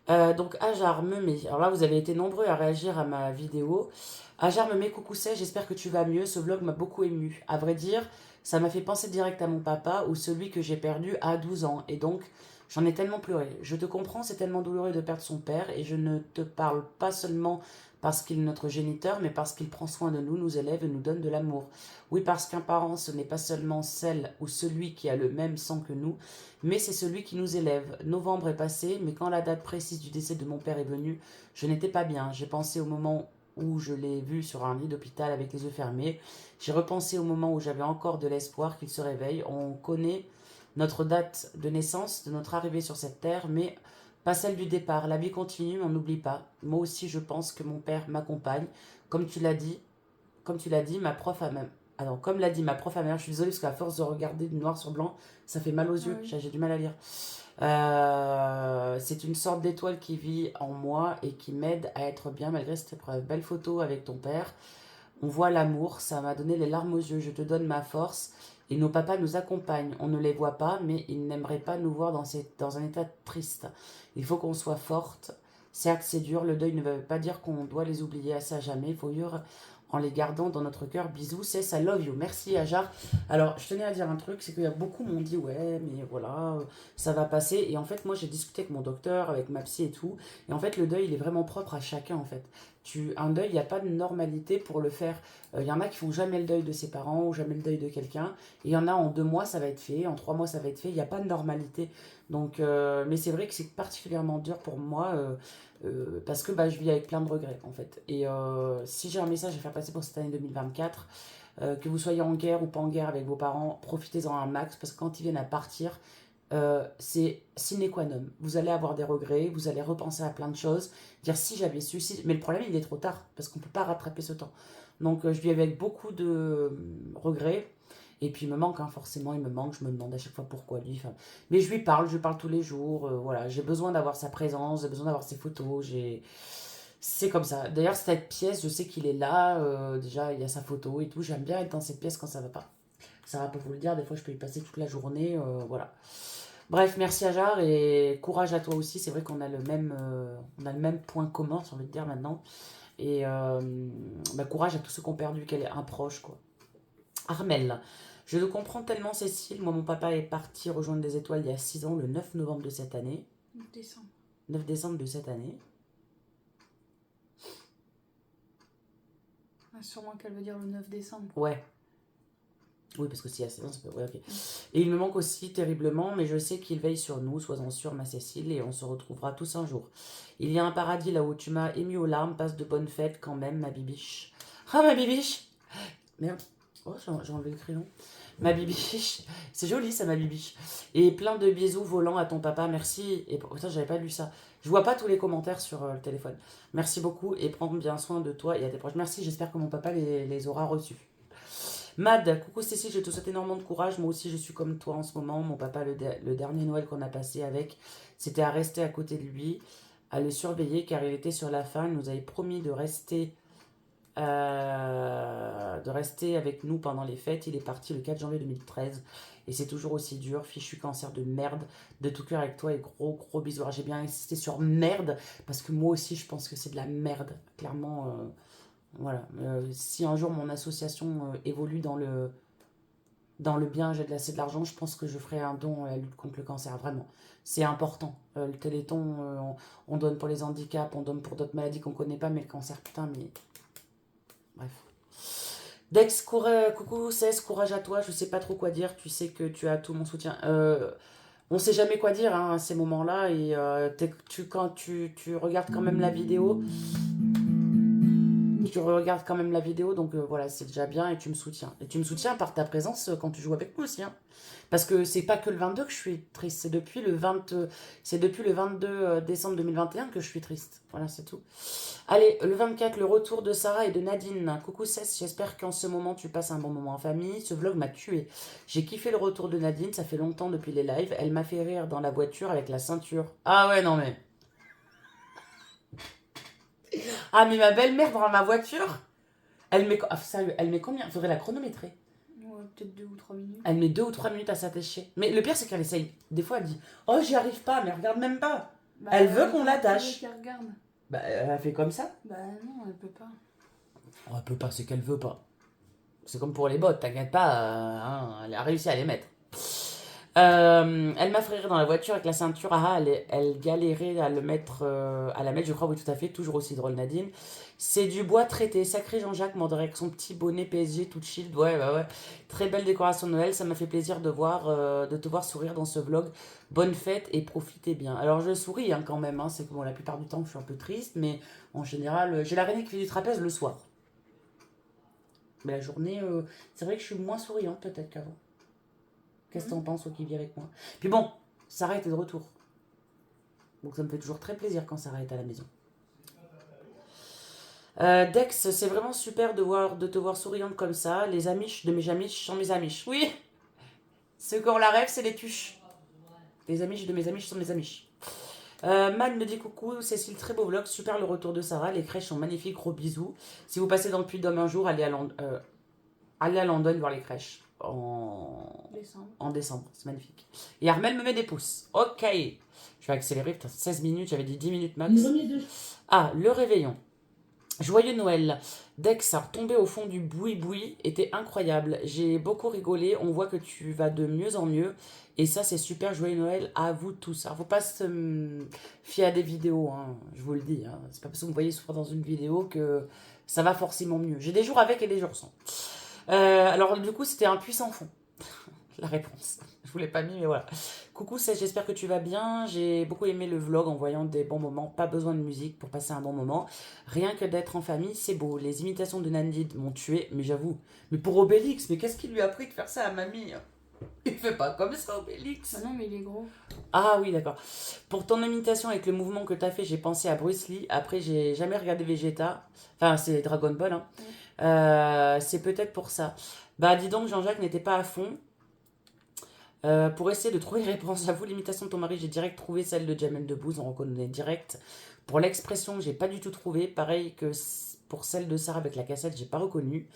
Donc Ajar me met, alors là vous avez été nombreux à réagir à ma vidéo. Ajar me met coucou c'est, j'espère que tu vas mieux, ce vlog m'a beaucoup ému. À vrai dire, ça m'a fait penser direct à mon papa ou celui que j'ai perdu à 12 ans. Et donc, j'en ai tellement pleuré. Je te comprends, c'est tellement douloureux de perdre son père. Et je ne te parle pas seulement parce qu'il est notre géniteur, mais parce qu'il prend soin de nous, nous élève et nous donne de l'amour. Oui, parce qu'un parent, ce n'est pas seulement celle ou celui qui a le même sang que nous, mais c'est celui qui nous élève. Novembre est passé, mais quand la date précise du décès de mon père est venue, je n'étais pas bien. J'ai pensé au moment où je l'ai vu sur un lit d'hôpital avec les yeux fermés. J'ai repensé au moment où j'avais encore de l'espoir qu'il se réveille. On connaît notre date de naissance, de notre arrivée sur cette terre, mais pas celle du départ. La vie continue, on n'oublie pas. Moi aussi, je pense que mon père m'accompagne. Comme tu l'as dit, ma prof a même... Alors, comme l'a dit ma prof à mère, je suis désolée parce qu'à force de regarder du noir sur blanc, ça fait mal aux yeux, Oui. j'ai du mal à lire. C'est une sorte d'étoile qui vit en moi et qui m'aide à être bien malgré cette épreuve. Belle photo avec ton père. On voit l'amour, ça m'a donné les larmes aux yeux. Je te donne ma force et nos papas nous accompagnent. On ne les voit pas, mais ils n'aimeraient pas nous voir dans un état triste. Il faut qu'on soit forte. Certes, c'est dur, le deuil ne veut pas dire qu'on doit les oublier à ça jamais. Il faut vivre en les gardant dans notre cœur. Bisous, c'est I love you. Merci Ajar. Alors, je tenais à dire un truc, c'est qu'il y a beaucoup m'ont dit ouais, mais voilà, ça va passer. Et en fait, moi, j'ai discuté avec mon docteur, avec ma psy et tout. Et en fait, le deuil, il est vraiment propre à chacun, en fait. Un deuil, il n'y a pas de normalité pour le faire. Il y en a qui font jamais le deuil de ses parents ou jamais le deuil de quelqu'un. Et il y en a en 2 mois, ça va être fait. En 3 mois, ça va être fait. Il n'y a pas de normalité. Donc, mais c'est vrai que c'est particulièrement dur pour moi parce que je vis avec plein de regrets, en fait. Et si j'ai un message à faire passer pour cette année 2024, que vous soyez en guerre ou pas en guerre avec vos parents, profitez-en un max parce que quand ils viennent à partir, c'est sine qua non. Vous allez avoir des regrets, vous allez repenser à plein de choses, dire si j'avais su, mais le problème il est trop tard parce qu'on ne peut pas rattraper ce temps. Donc je vis avec beaucoup de regrets et puis il me manque, forcément il me manque, je me demande à chaque fois pourquoi lui. Mais je lui parle, tous les jours, voilà, j'ai besoin d'avoir sa présence, j'ai besoin d'avoir ses photos, c'est comme ça. D'ailleurs cette pièce, je sais qu'il est là, déjà il y a sa photo et tout, j'aime bien être dans cette pièce quand ça va pas. Sarah peut vous le dire, des fois je peux y passer toute la journée, voilà. Bref, merci Ajar et courage à toi aussi. C'est vrai qu'on a le même point commun, si on veut te dire maintenant. Et courage à tous ceux qui ont perdu un proche, quoi. Armel, je le comprends tellement Cécile. Moi, mon papa est parti rejoindre des étoiles il y a 6 ans, le 9 novembre de cette année. 9 décembre de cette année. Sûrement qu'elle veut dire le 9 décembre. Ouais. Oui, parce que si, c'est bon, ouais, ok. Et il me manque aussi terriblement, mais je sais qu'il veille sur nous, sois-en sûre, ma Cécile, et on se retrouvera tous un jour. Il y a un paradis là où tu m'as ému aux larmes, passe de bonnes fêtes quand même, ma bibiche. Ah, ma bibiche! Merde. Oh, j'ai enlevé le crayon. Ma bibiche. C'est joli, ça, ma bibiche. Et plein de bisous volants à ton papa, merci. Et putain, j'avais pas lu ça. Je vois pas tous les commentaires sur le téléphone. Merci beaucoup et prends bien soin de toi et à tes proches. Merci, j'espère que mon papa les aura reçus. Mad, coucou Cécile, je te souhaite énormément de courage. Moi aussi, je suis comme toi en ce moment. Mon papa, le dernier Noël qu'on a passé avec, c'était à rester à côté de lui, à le surveiller car il était sur la fin. Il nous avait promis de rester avec nous pendant les fêtes. Il est parti le 4 janvier 2013 et c'est toujours aussi dur. Fichu cancer de merde. De tout cœur avec toi et gros gros bisous. Alors, j'ai bien insisté sur merde parce que moi aussi, je pense que c'est de la merde. Clairement... Voilà, si un jour mon association évolue dans dans le bien, j'ai assez de l'argent, je pense que je ferai un don à la lutte contre le cancer, vraiment. C'est important. Le Téléthon, on donne pour les handicaps, on donne pour d'autres maladies qu'on connaît pas, mais le cancer, putain, mais... Bref. Dex, coucou, Cess, courage à toi, je sais pas trop quoi dire, tu sais que tu as tout mon soutien. On sait jamais quoi dire hein, à ces moments-là, et quand tu regardes quand même la vidéo... Tu regardes quand même la vidéo, donc voilà, c'est déjà bien et tu me soutiens. Et tu me soutiens par ta présence quand tu joues avec moi aussi. Hein. Parce que c'est pas que le 22 que je suis triste, c'est depuis le 22 décembre 2021 que je suis triste. Voilà, c'est tout. Allez, le 24, le retour de Sarah et de Nadine. Coucou Cess, j'espère qu'en ce moment tu passes un bon moment en famille. Ce vlog m'a tué. J'ai kiffé le retour de Nadine, ça fait longtemps depuis les lives. Elle m'a fait rire dans la voiture avec la ceinture. Ah ouais, non mais... Ah, mais ma belle-mère dans ma voiture, elle met, sérieux, elle met combien? Faudrait la chronométrer. Ouais, peut-être 2 ou 3 minutes. Elle met 2 ou 3 minutes à s'attacher. Mais le pire, c'est qu'elle essaye. Des fois, elle dit oh, j'y arrive pas, mais regarde même pas. Bah, elle veut qu'on l'attache. Qu'elle regarde. Bah, elle fait comme ça. Bah non, elle peut pas. Oh, elle peut pas, c'est qu'elle veut pas. C'est comme pour les bottes, t'inquiète pas, hein, elle a réussi à les mettre. Elle m'a fait rire dans la voiture avec la ceinture. Ah, elle galérait à à la mettre, je crois, oui, tout à fait. Toujours aussi drôle, Nadine. C'est du bois traité. Sacré Jean-Jacques, Mandoré avec son petit bonnet PSG tout chill. Ouais, bah ouais. Très belle décoration de Noël. Ça m'a fait plaisir de te voir sourire dans ce vlog. Bonne fête et profitez bien. Alors, je souris hein, quand même. Hein. C'est que bon, la plupart du temps, je suis un peu triste. Mais en général, j'ai la René qui fait du trapèze le soir. Mais la journée, c'est vrai que je suis moins souriante peut-être qu'avant. Qu'est-ce que t'en penses, toi qui vis avec moi? Puis bon, Sarah était de retour. Donc ça me fait toujours très plaisir quand Sarah est à la maison. Dex, c'est vraiment super de te voir souriante comme ça. Les amiches de mes amiches sont mes amiches. Oui, ceux qui ont la rêve, c'est les tuches. Les amiches de mes amiches sont mes amiches. Man me dit coucou, Cécile, très beau vlog, super le retour de Sarah, les crèches sont magnifiques, gros bisous. Si vous passez dans le Puy-de-Dôme un jour, allez à London voir les crèches. En décembre, c'est magnifique. Et Armel me met des pouces. Ok, je vais accélérer, putain, 16 minutes, j'avais dit 10 minutes max. Ah, le réveillon. Joyeux Noël. Dex a retombé au fond du boui-boui, était incroyable. J'ai beaucoup rigolé, on voit que tu vas de mieux en mieux. Et ça, c'est super, joyeux Noël à vous tous. Alors, faut pas se fier à des vidéos, hein, je vous le dis. Hein. C'est pas parce que vous voyez souvent dans une vidéo que ça va forcément mieux. J'ai des jours avec et des jours sans. Alors du coup c'était un puits sans fond. La réponse. Je vous l'ai pas mis mais voilà. Coucou Cess, j'espère que tu vas bien. J'ai beaucoup aimé le vlog en voyant des bons moments. Pas besoin de musique pour passer un bon moment. Rien que d'être en famille, c'est beau. Les imitations de Nandid m'ont tué, mais j'avoue. Mais pour Obélix, mais qu'est-ce qui lui a pris de faire ça à mamie? Il fait pas comme ça Obélix. Bah non mais il est gros. Ah oui d'accord. Pour ton imitation avec le mouvement que t'as fait, j'ai pensé à Bruce Lee. Après j'ai jamais regardé Vegeta. Enfin c'est Dragon Ball hein. C'est peut-être pour ça. Bah dis donc Jean-Jacques n'était pas à fond. Pour essayer de trouver une réponse, j'avoue l'imitation de ton mari, j'ai direct trouvé celle de Jamel Debbouze, on reconnaît direct. Pour l'expression, j'ai pas du tout trouvé. Pareil que pour celle de Sarah avec la cassette, j'ai pas reconnu.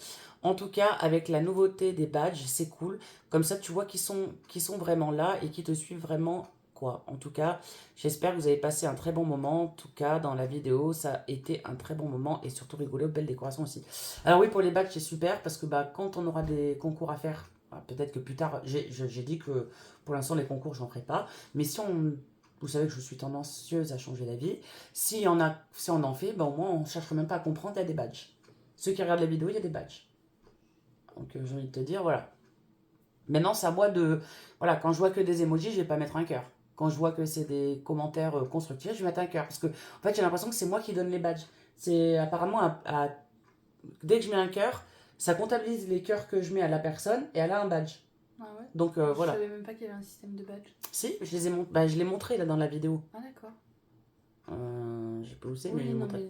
En tout cas, avec la nouveauté des badges, c'est cool. Comme ça, tu vois qu'ils sont vraiment là et qui te suivent vraiment. Quoi. En tout cas, j'espère que vous avez passé un très bon moment. En tout cas, dans la vidéo, ça a été un très bon moment et surtout rigolé, belle décoration aussi. Alors oui, pour les badges, c'est super parce que bah, quand on aura des concours à faire, bah, peut-être que plus tard, j'ai dit que pour l'instant, les concours, j'en ferai pas. Mais si on... Vous savez que je suis tendancieuse à changer d'avis. Si on en fait, bah, au moins, on ne cherchera même pas à comprendre, il y a des badges. Ceux qui regardent la vidéo, il y a des badges. Donc, j'ai envie de te dire, voilà. Maintenant, c'est à moi de... Voilà, quand je vois que des emojis, je vais pas mettre un cœur. Quand je vois que c'est des commentaires constructifs, je vais mettre un cœur. Parce que, en fait, j'ai l'impression que c'est moi qui donne les badges. C'est apparemment, dès que je mets un cœur, ça comptabilise les cœurs que je mets à la personne et elle a un badge. Ah ouais. Donc, voilà. Je savais même pas qu'il y avait un système de badge. Si, je l'ai montré là dans la vidéo. Ah d'accord. Je sais pas où c'est, mais Oui, je l'ai non, montré.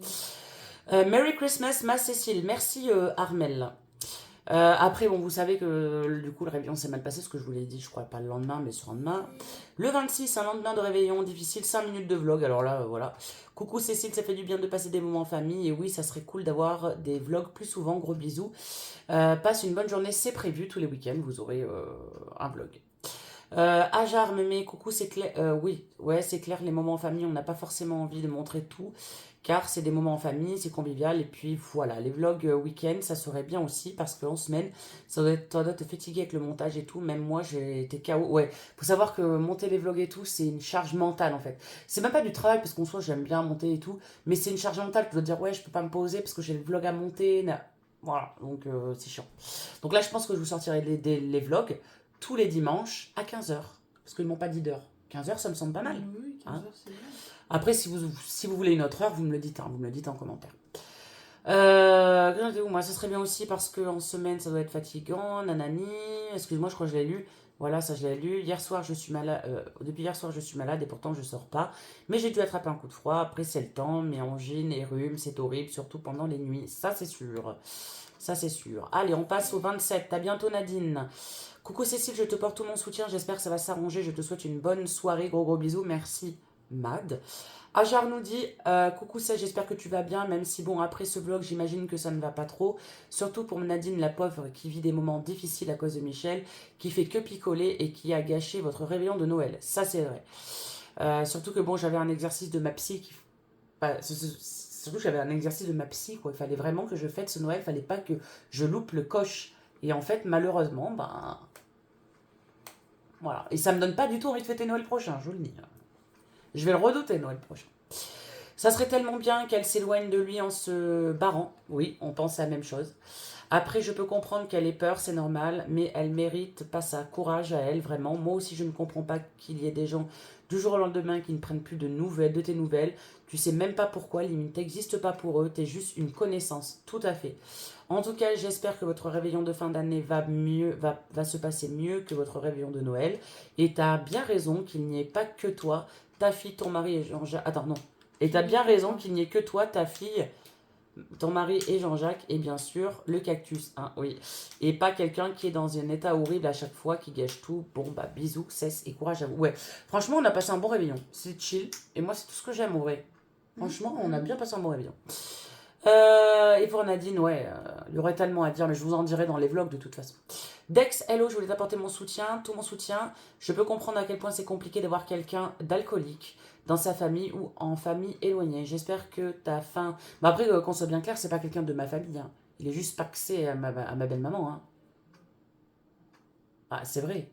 mais... Merry Christmas, ma Cécile. Merci, Armel. Après, bon, vous savez que du coup, le réveillon s'est mal passé, ce que je vous l'ai dit, je crois pas le lendemain, mais ce lendemain. Le 26, un lendemain de réveillon difficile, 5 minutes de vlog, alors là, voilà. Coucou Cécile, ça fait du bien de passer des moments en famille, et oui, ça serait cool d'avoir des vlogs plus souvent, gros bisous. Passe une bonne journée, c'est prévu, tous les week-ends, vous aurez un vlog. Ajar me met coucou, c'est clair. Oui, ouais, c'est clair, les moments en famille, on n'a pas forcément envie de montrer tout, car c'est des moments en famille, c'est convivial, et puis voilà, les vlogs week-end, ça serait bien aussi, parce qu'en semaine, ça doit te fatiguer avec le montage et tout, même moi, j'ai été KO. Ouais, faut savoir que monter les vlogs et tout, c'est une charge mentale en fait. C'est même pas du travail, parce qu'en soi, j'aime bien monter et tout, mais c'est une charge mentale, tu dois te dire, ouais, je peux pas me poser, parce que j'ai le vlog à monter, voilà, donc c'est chiant. Donc là, je pense que je vous sortirai les vlogs tous les dimanches à 15h. Parce qu'ils m'ont pas dit d'heure. 15h, ça me semble pas mal. Oui, 15 Hein. heures, c'est bien. Après, si vous voulez une autre heure, vous me le dites. Hein, vous me le dites en commentaire. Moi, ça serait bien aussi parce qu'en semaine, ça doit être fatigant. Nanani. Excuse-moi, je crois que je l'ai lu. Voilà, ça je l'ai lu. Hier soir, je suis malade. Depuis hier soir, je suis malade et pourtant, je sors pas. Mais j'ai dû attraper un coup de froid. Après, c'est le temps. Mais angine et rhume, c'est horrible, surtout pendant les nuits. Ça, c'est sûr. Ça, c'est sûr. Allez, on passe au 27. À bientôt, Nadine. Coucou Cécile, je te porte tout mon soutien. J'espère que ça va s'arranger. Je te souhaite une bonne soirée. Gros gros bisous. Merci, Mad. Ajar nous dit coucou Cécile, j'espère que tu vas bien. Même si, bon, après ce vlog, j'imagine que ça ne va pas trop. Surtout pour Nadine, la pauvre, qui vit des moments difficiles à cause de Michel, qui fait que picoler et qui a gâché votre réveillon de Noël. Ça, c'est vrai. Surtout que, bon, j'avais un exercice de ma psy qui. Surtout que j'avais un exercice de ma psy, quoi. Il fallait vraiment que je fête ce Noël. Il fallait pas que je loupe le coche. Et en fait, malheureusement, ben. Voilà. Et ça me donne pas du tout envie de fêter Noël prochain, je vous le dis. Je vais le redouter Noël prochain. Ça serait tellement bien qu'elle s'éloigne de lui en se barrant. Oui, on pense à la même chose. Après, je peux comprendre qu'elle ait peur, c'est normal, mais elle mérite pas ça. Courage à elle, vraiment. Moi aussi, je ne comprends pas qu'il y ait des gens du jour au lendemain qui ne prennent plus de nouvelles, de tes nouvelles. Tu sais même pas pourquoi, limite, n'existe pas pour eux. T'es juste une connaissance, tout à fait. En tout cas, j'espère que votre réveillon de fin d'année va se passer mieux que votre réveillon de Noël. Et t'as bien raison qu'il n'y ait pas que toi, ta fille, ton mari et Jean-Jacques. Attends, non. Et t'as bien raison qu'il n'y ait que toi, ta fille, ton mari et Jean-Jacques, et bien sûr, le cactus, hein, oui. Et pas quelqu'un qui est dans un état horrible à chaque fois, qui gâche tout. Bon, bah, bisous, cesse et courage à vous. Ouais, franchement, on a passé un bon réveillon. C'est chill. Et moi, c'est tout ce que j'aime, en vrai. Franchement, on a bien passé un bon réveillon. Et pour Nadine, ouais, il y aurait tellement à dire, mais je vous en dirai dans les vlogs de toute façon. Dex, hello, je voulais t'apporter mon soutien, tout mon soutien. Je peux comprendre à quel point c'est compliqué d'avoir quelqu'un d'alcoolique dans sa famille ou en famille éloignée. J'espère que ta fin... Bah après, qu'on soit bien clair, c'est pas quelqu'un de ma famille. Hein. Il est juste paxé à ma belle-maman. Hein. Ah, c'est vrai.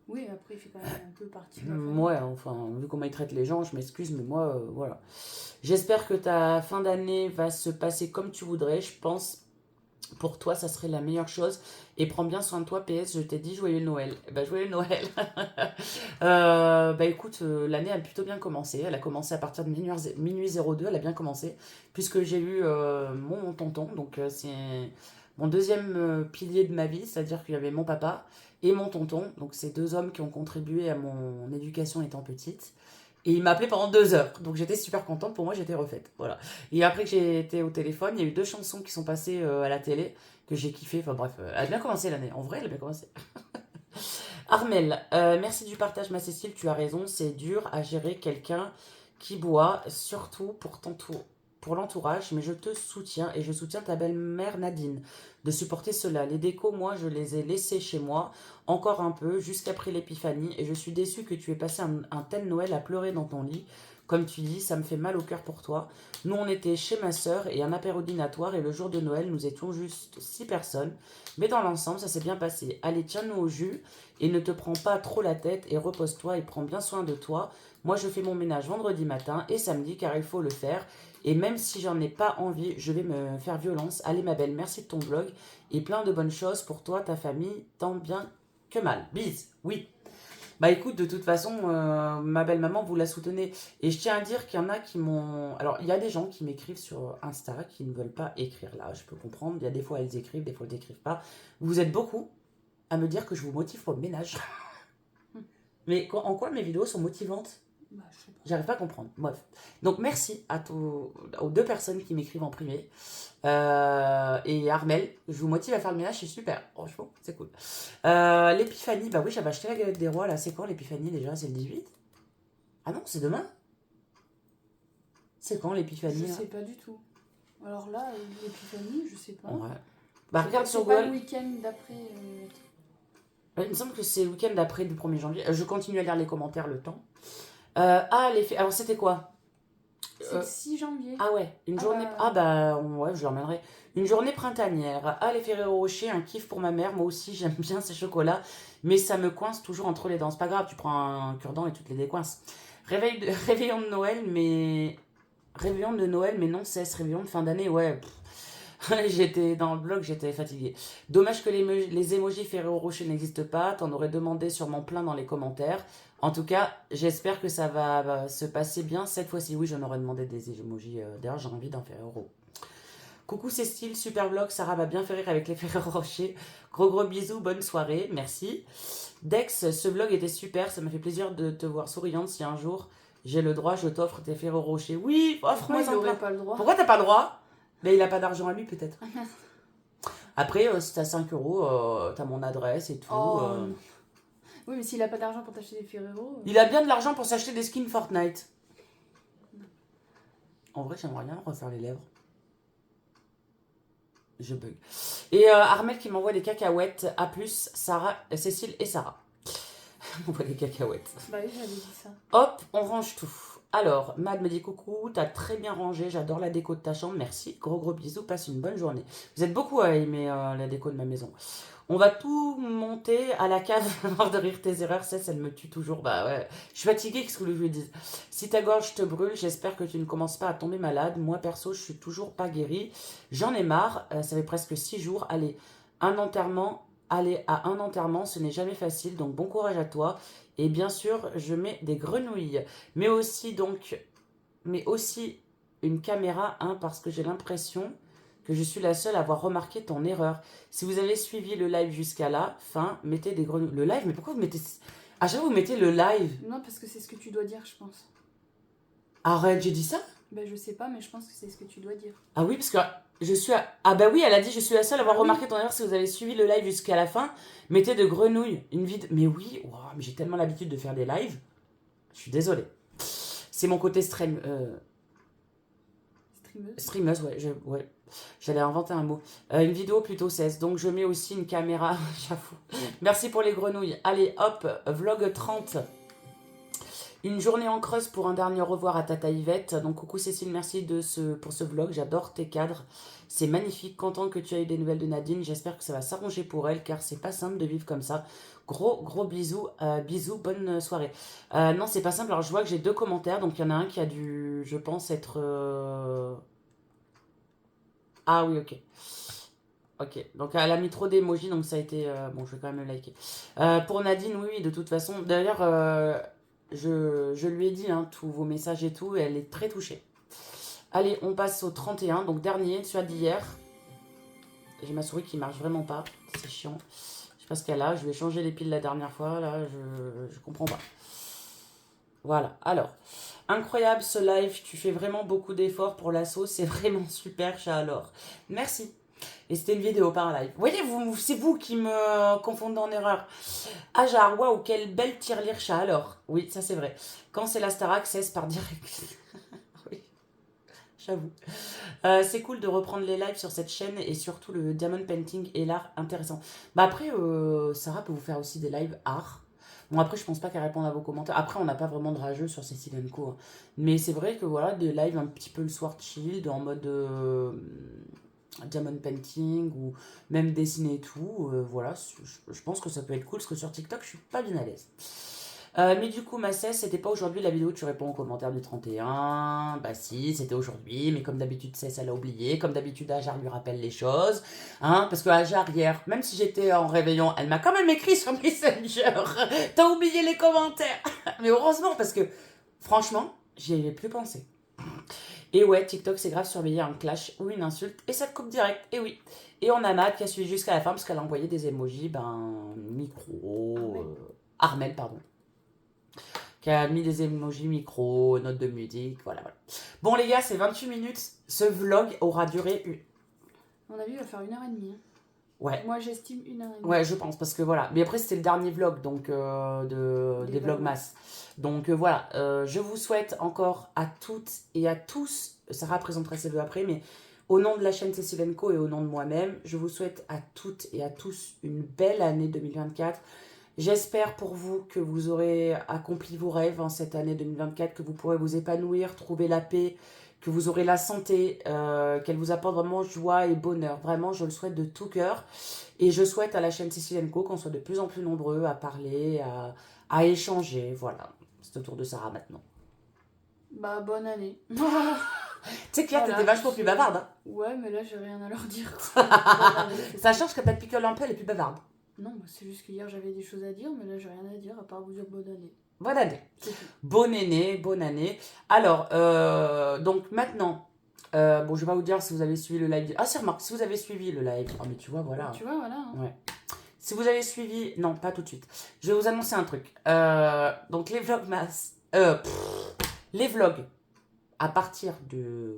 Oui, après, il fait quand même un peu partie de la famille. Ouais, enfin, vu comment il traite les gens, je m'excuse, mais moi, voilà. J'espère que ta fin d'année va se passer comme tu voudrais. Je pense, pour toi, ça serait la meilleure chose. Et prends bien soin de toi, PS, je t'ai dit joyeux Noël. Bah, joyeux Noël. Bah, écoute, l'année a plutôt bien commencé. Elle a commencé à partir de minuit 02, elle a bien commencé. Puisque j'ai eu mon tonton, donc c'est mon deuxième pilier de ma vie, c'est-à-dire qu'il y avait mon papa et mon tonton. Donc, c'est deux hommes qui ont contribué à mon éducation étant petite. Et il m'a appelé pendant 2 heures. Donc, j'étais super contente. Pour moi, j'étais refaite. Voilà. Et après que j'ai été au téléphone, il y a eu 2 chansons qui sont passées à la télé que j'ai kiffé. Enfin, bref, elle a bien commencé l'année. En vrai, elle a bien commencé. Armel, merci du partage, ma Cécile. Tu as raison. C'est dur à gérer quelqu'un qui boit, surtout pour l'entourage, mais je te soutiens et je soutiens ta belle-mère Nadine de supporter cela. Les décos, moi, je les ai laissés chez moi encore un peu jusqu'après l'épiphanie et je suis déçue que tu aies passé un tel Noël à pleurer dans ton lit. Comme tu dis, ça me fait mal au cœur pour toi. Nous, on était chez ma sœur et un apéro dînatoire et le jour de Noël, nous étions juste 6 personnes. Mais dans l'ensemble, ça s'est bien passé. Allez, tiens-nous au jus et ne te prends pas trop la tête et repose-toi et prends bien soin de toi. Moi, je fais mon ménage vendredi matin et samedi car il faut le faire. Et même si j'en ai pas envie, je vais me faire violence. Allez ma belle, merci de ton blog. Et plein de bonnes choses pour toi, ta famille, tant bien que mal. Bise, oui. Bah écoute, de toute façon, ma belle maman, vous la soutenez. Et je tiens à dire qu'il y en a qui m'ont... Alors, il y a des gens qui m'écrivent sur Insta qui ne veulent pas écrire là. Je peux comprendre. Il y a des fois, elles écrivent, des fois, elles n'écrivent pas. Vous êtes beaucoup à me dire que je vous motive pour le ménage. Mais en quoi mes vidéos sont motivantes ? Bah, je sais pas. J'arrive pas à comprendre. Bref. Donc, merci aux 2 personnes qui m'écrivent en privé. Et Armel, je vous motive à faire le ménage, c'est super. Franchement, c'est cool. L'épiphanie, bah oui, j'avais acheté la galette des rois. Là, c'est quand l'épiphanie déjà? C'est le 18? Ah non, c'est demain? C'est quand l'épiphanie? Je là sais pas du tout. Alors là, l'épiphanie, je sais pas. Ouais. Bah, regarde sur C'est pas le Google. week-end d'après. Il me semble que c'est le week-end d'après du 1er janvier. Je continue à lire les commentaires le temps. Alors c'était quoi? C'est le 6 janvier. Ah ouais, une Ah journée... bah- Ah bah, ouais, je l'emmènerai. Une journée printanière. Ah, les Ferrero Rocher, un kiff pour ma mère. Moi aussi, j'aime bien ces chocolats. Mais ça me coince toujours entre les dents. C'est pas grave, tu prends un cure-dent et tu te les décoinces. Réveillon de Noël, mais... Réveillon de Noël, mais non cesse. Réveillon de fin d'année, ouais. J'étais dans le blog, j'étais fatiguée. Dommage que les emojis Ferrero Rocher n'existent pas. T'en aurais demandé sûrement plein dans les commentaires. En tout cas, j'espère que ça va se passer bien cette fois-ci. Oui, j'en aurais demandé des emojis. D'ailleurs, j'ai envie d'en faire Ferrero. Coucou Cécile, super vlog. Sarah m'a bien fait rire avec les Ferrero Rocher. Gros bisous, bonne soirée, merci. Dex, ce vlog était super. Ça m'a fait plaisir de te voir souriante. Si un jour j'ai le droit, je t'offre tes Ferrero Rocher. Oui, offre-moi Pourquoi il ça. n'aurait pas le droit? Pourquoi t'as pas le droit? Mais il a pas d'argent à lui, peut-être. Après, si t'as 5 euros, t'as mon adresse et tout. Oh. Oui, mais s'il a pas d'argent pour t'acheter des Ferrero... Il a bien de l'argent pour s'acheter des skins Fortnite. En vrai, j'aimerais bien refaire les lèvres. Je bug. Et Armel qui m'envoie des cacahuètes. A plus, Sarah, Cécile et Sarah. m'envoie des cacahuètes. Bah oui, j'avais dit ça. Hop, on range tout. Alors, Mad me dit coucou, t'as très bien rangé, j'adore la déco de ta chambre, merci, gros bisous, passe une bonne journée. Vous êtes beaucoup à aimer la déco de ma maison. On va tout monter à la cave, mort de rire tes erreurs, ça me tue toujours. Bah ouais, je suis fatiguée, qu'est-ce que je lui dis? Si ta gorge te brûle, j'espère que tu ne commences pas à tomber malade. Moi perso, je suis toujours pas guérie. J'en ai marre, ça fait presque 6 jours. Allez, à un enterrement, ce n'est jamais facile, donc bon courage à toi. Et bien sûr, je mets des grenouilles, mais aussi une caméra, hein, parce que j'ai l'impression que je suis la seule à avoir remarqué ton erreur. Si vous avez suivi le live jusqu'à la fin, mettez des grenouilles. Le live, mais pourquoi vous mettez... À chaque fois, vous mettez le live. Non, parce que c'est ce que tu dois dire, je pense. Arrête, j'ai dit ça? Ben je sais pas, mais je pense que c'est ce que tu dois dire. Ah oui, parce que je suis... Ah bah oui, elle a dit, je suis la seule à avoir Ah oui. remarqué ton erreur. Si vous avez suivi le live jusqu'à la fin, mettez de grenouilles. Une vidéo... Mais oui, wow, mais j'ai tellement l'habitude de faire des lives. Je suis désolée. C'est mon côté Streameuse. streameuse, ouais. J'allais inventer un mot. Une vidéo plutôt 16. Donc je mets aussi une caméra, j'avoue. Merci pour les grenouilles. Allez, hop, vlog 30. Une journée en creuse pour un dernier au revoir à Tata Yvette. Donc coucou Cécile, merci pour ce vlog. J'adore tes cadres. C'est magnifique. Content que tu aies eu des nouvelles de Nadine. J'espère que ça va s'arranger pour elle car c'est pas simple de vivre comme ça. Gros bisous. Bisous, bonne soirée. Non, c'est pas simple. Alors je vois que j'ai 2 commentaires. Donc il y en a un qui a dû, je pense, être... Ah oui, ok. Ok, donc elle a mis trop d'émojis, donc ça a été... bon, je vais quand même le liker. Pour Nadine, oui, de toute façon. D'ailleurs, je lui ai dit, hein, tous vos messages et tout, et elle est très touchée. Allez, on passe au 31, donc dernier, celui d'hier. J'ai ma souris qui marche vraiment pas, c'est chiant. Je sais pas ce qu'elle a, je lui ai changé les piles la dernière fois, là, je comprends pas. Voilà, alors... Incroyable ce live, tu fais vraiment beaucoup d'efforts pour l'assaut, c'est vraiment super, chat alors. Merci. Et c'était une vidéo, pas un live. Vous voyez, c'est vous qui me confondez en erreur. Ajar, waouh, quelle belle tirelire, chat alors. Oui, ça c'est vrai. Quand c'est la Star Access par direct. Oui, j'avoue. C'est cool de reprendre les lives sur cette chaîne et surtout le diamond painting et l'art intéressant. Bah après, Sarah peut vous faire aussi des lives art. Bon, après, je pense pas qu'elle réponde à vos commentaires. Après, on n'a pas vraiment de rageux sur Cécile & Co. Hein. Mais c'est vrai que voilà, des lives un petit peu le soir chill, en mode diamond painting ou même dessiner et tout. Voilà, je pense que ça peut être cool parce que sur TikTok, je suis pas bien à l'aise. Mais du coup, ma cesse, c'était pas aujourd'hui la vidéo, tu réponds aux commentaires du 31. Bah si, c'était aujourd'hui, mais comme d'habitude, Cesse, elle a oublié. Comme d'habitude, Ajar lui rappelle les choses. Hein, parce que Ajar, hier, même si j'étais en réveillon, elle m'a quand même écrit sur Messenger. T'as oublié les commentaires. Mais heureusement, parce que, franchement, j'y avais plus pensé. Et ouais, TikTok, c'est grave surveiller un clash ou une insulte, et ça te coupe direct, et oui. Et on a Matt qui a suivi jusqu'à la fin, parce qu'elle a envoyé des emojis, micro... Armel, pardon. Qui a mis des emojis micro, notes de musique, voilà. Bon les gars, c'est 28 minutes. Ce vlog aura duré On a vu, il va faire 1h30. Hein. Ouais. Moi, j'estime 1h30. Ouais, je pense, parce que voilà. Mais après, c'était le dernier vlog, donc des vlogmas. Donc voilà, je vous souhaite encore à toutes et à tous, Sarah présentera ses vœux après, mais Au nom de la chaîne Cécile & Co et au nom de moi-même, je vous souhaite à toutes et à tous une belle année 2024. J'espère pour vous que vous aurez accompli vos rêves en cette année 2024, que vous pourrez vous épanouir, trouver la paix, que vous aurez la santé, qu'elle vous apporte vraiment joie et bonheur. Vraiment, je le souhaite de tout cœur. Et je souhaite à la chaîne Cécile & Co qu'on soit de plus en plus nombreux à parler, à échanger. Voilà, c'est au tour de Sarah maintenant. Bah, bonne année. Tu sais que là, Voilà. t'étais vachement plus bavarde. Hein. Ouais, mais là, j'ai rien à leur dire. Ça change que peut-être picole un peu, elle est plus bavarde. Non, bah, c'est juste qu'hier, j'avais des choses à dire, mais là, j'ai rien à dire à part vous dire bonne année. Bonne année. C'est tout. Bonne année, bonne année. Alors, donc maintenant, bon, je vais pas vous dire si vous avez suivi le live. Ah, c'est remarque, si vous avez suivi le live. Oh, mais tu vois, voilà. Tu vois, voilà. hein. Ouais. Si vous avez suivi, non, pas tout de suite. Je vais vous annoncer un truc. Donc les vlogmas, les vlogs à partir du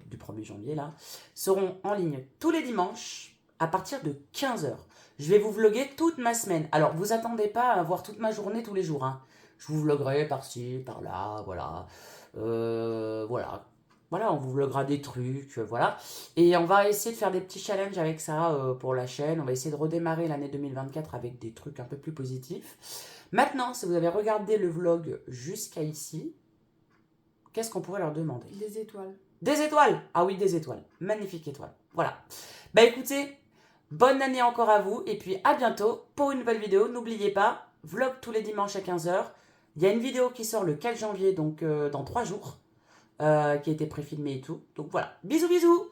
1er janvier là seront en ligne tous les dimanches à partir de 15h. Je vais vous vloguer toute ma semaine. Alors vous attendez pas à voir toute ma journée tous les jours. Hein. Je vous vloguerai par-ci, par-là, voilà. Voilà. Voilà, on vous vloguera des trucs, voilà. Et on va essayer de faire des petits challenges avec ça pour la chaîne. On va essayer de redémarrer l'année 2024 avec des trucs un peu plus positifs. Maintenant, si vous avez regardé le vlog jusqu'à ici, qu'est-ce qu'on pourrait leur demander? Des étoiles. Des étoiles! Ah oui, des étoiles. Magnifique étoile. Voilà. Bah écoutez, bonne année encore à vous. Et puis à bientôt pour une nouvelle vidéo. N'oubliez pas, vlog tous les dimanches à 15h. Il y a une vidéo qui sort le 4 janvier, donc dans 3 jours. Qui a été préfilmé et tout. Donc voilà. Bisous, bisous!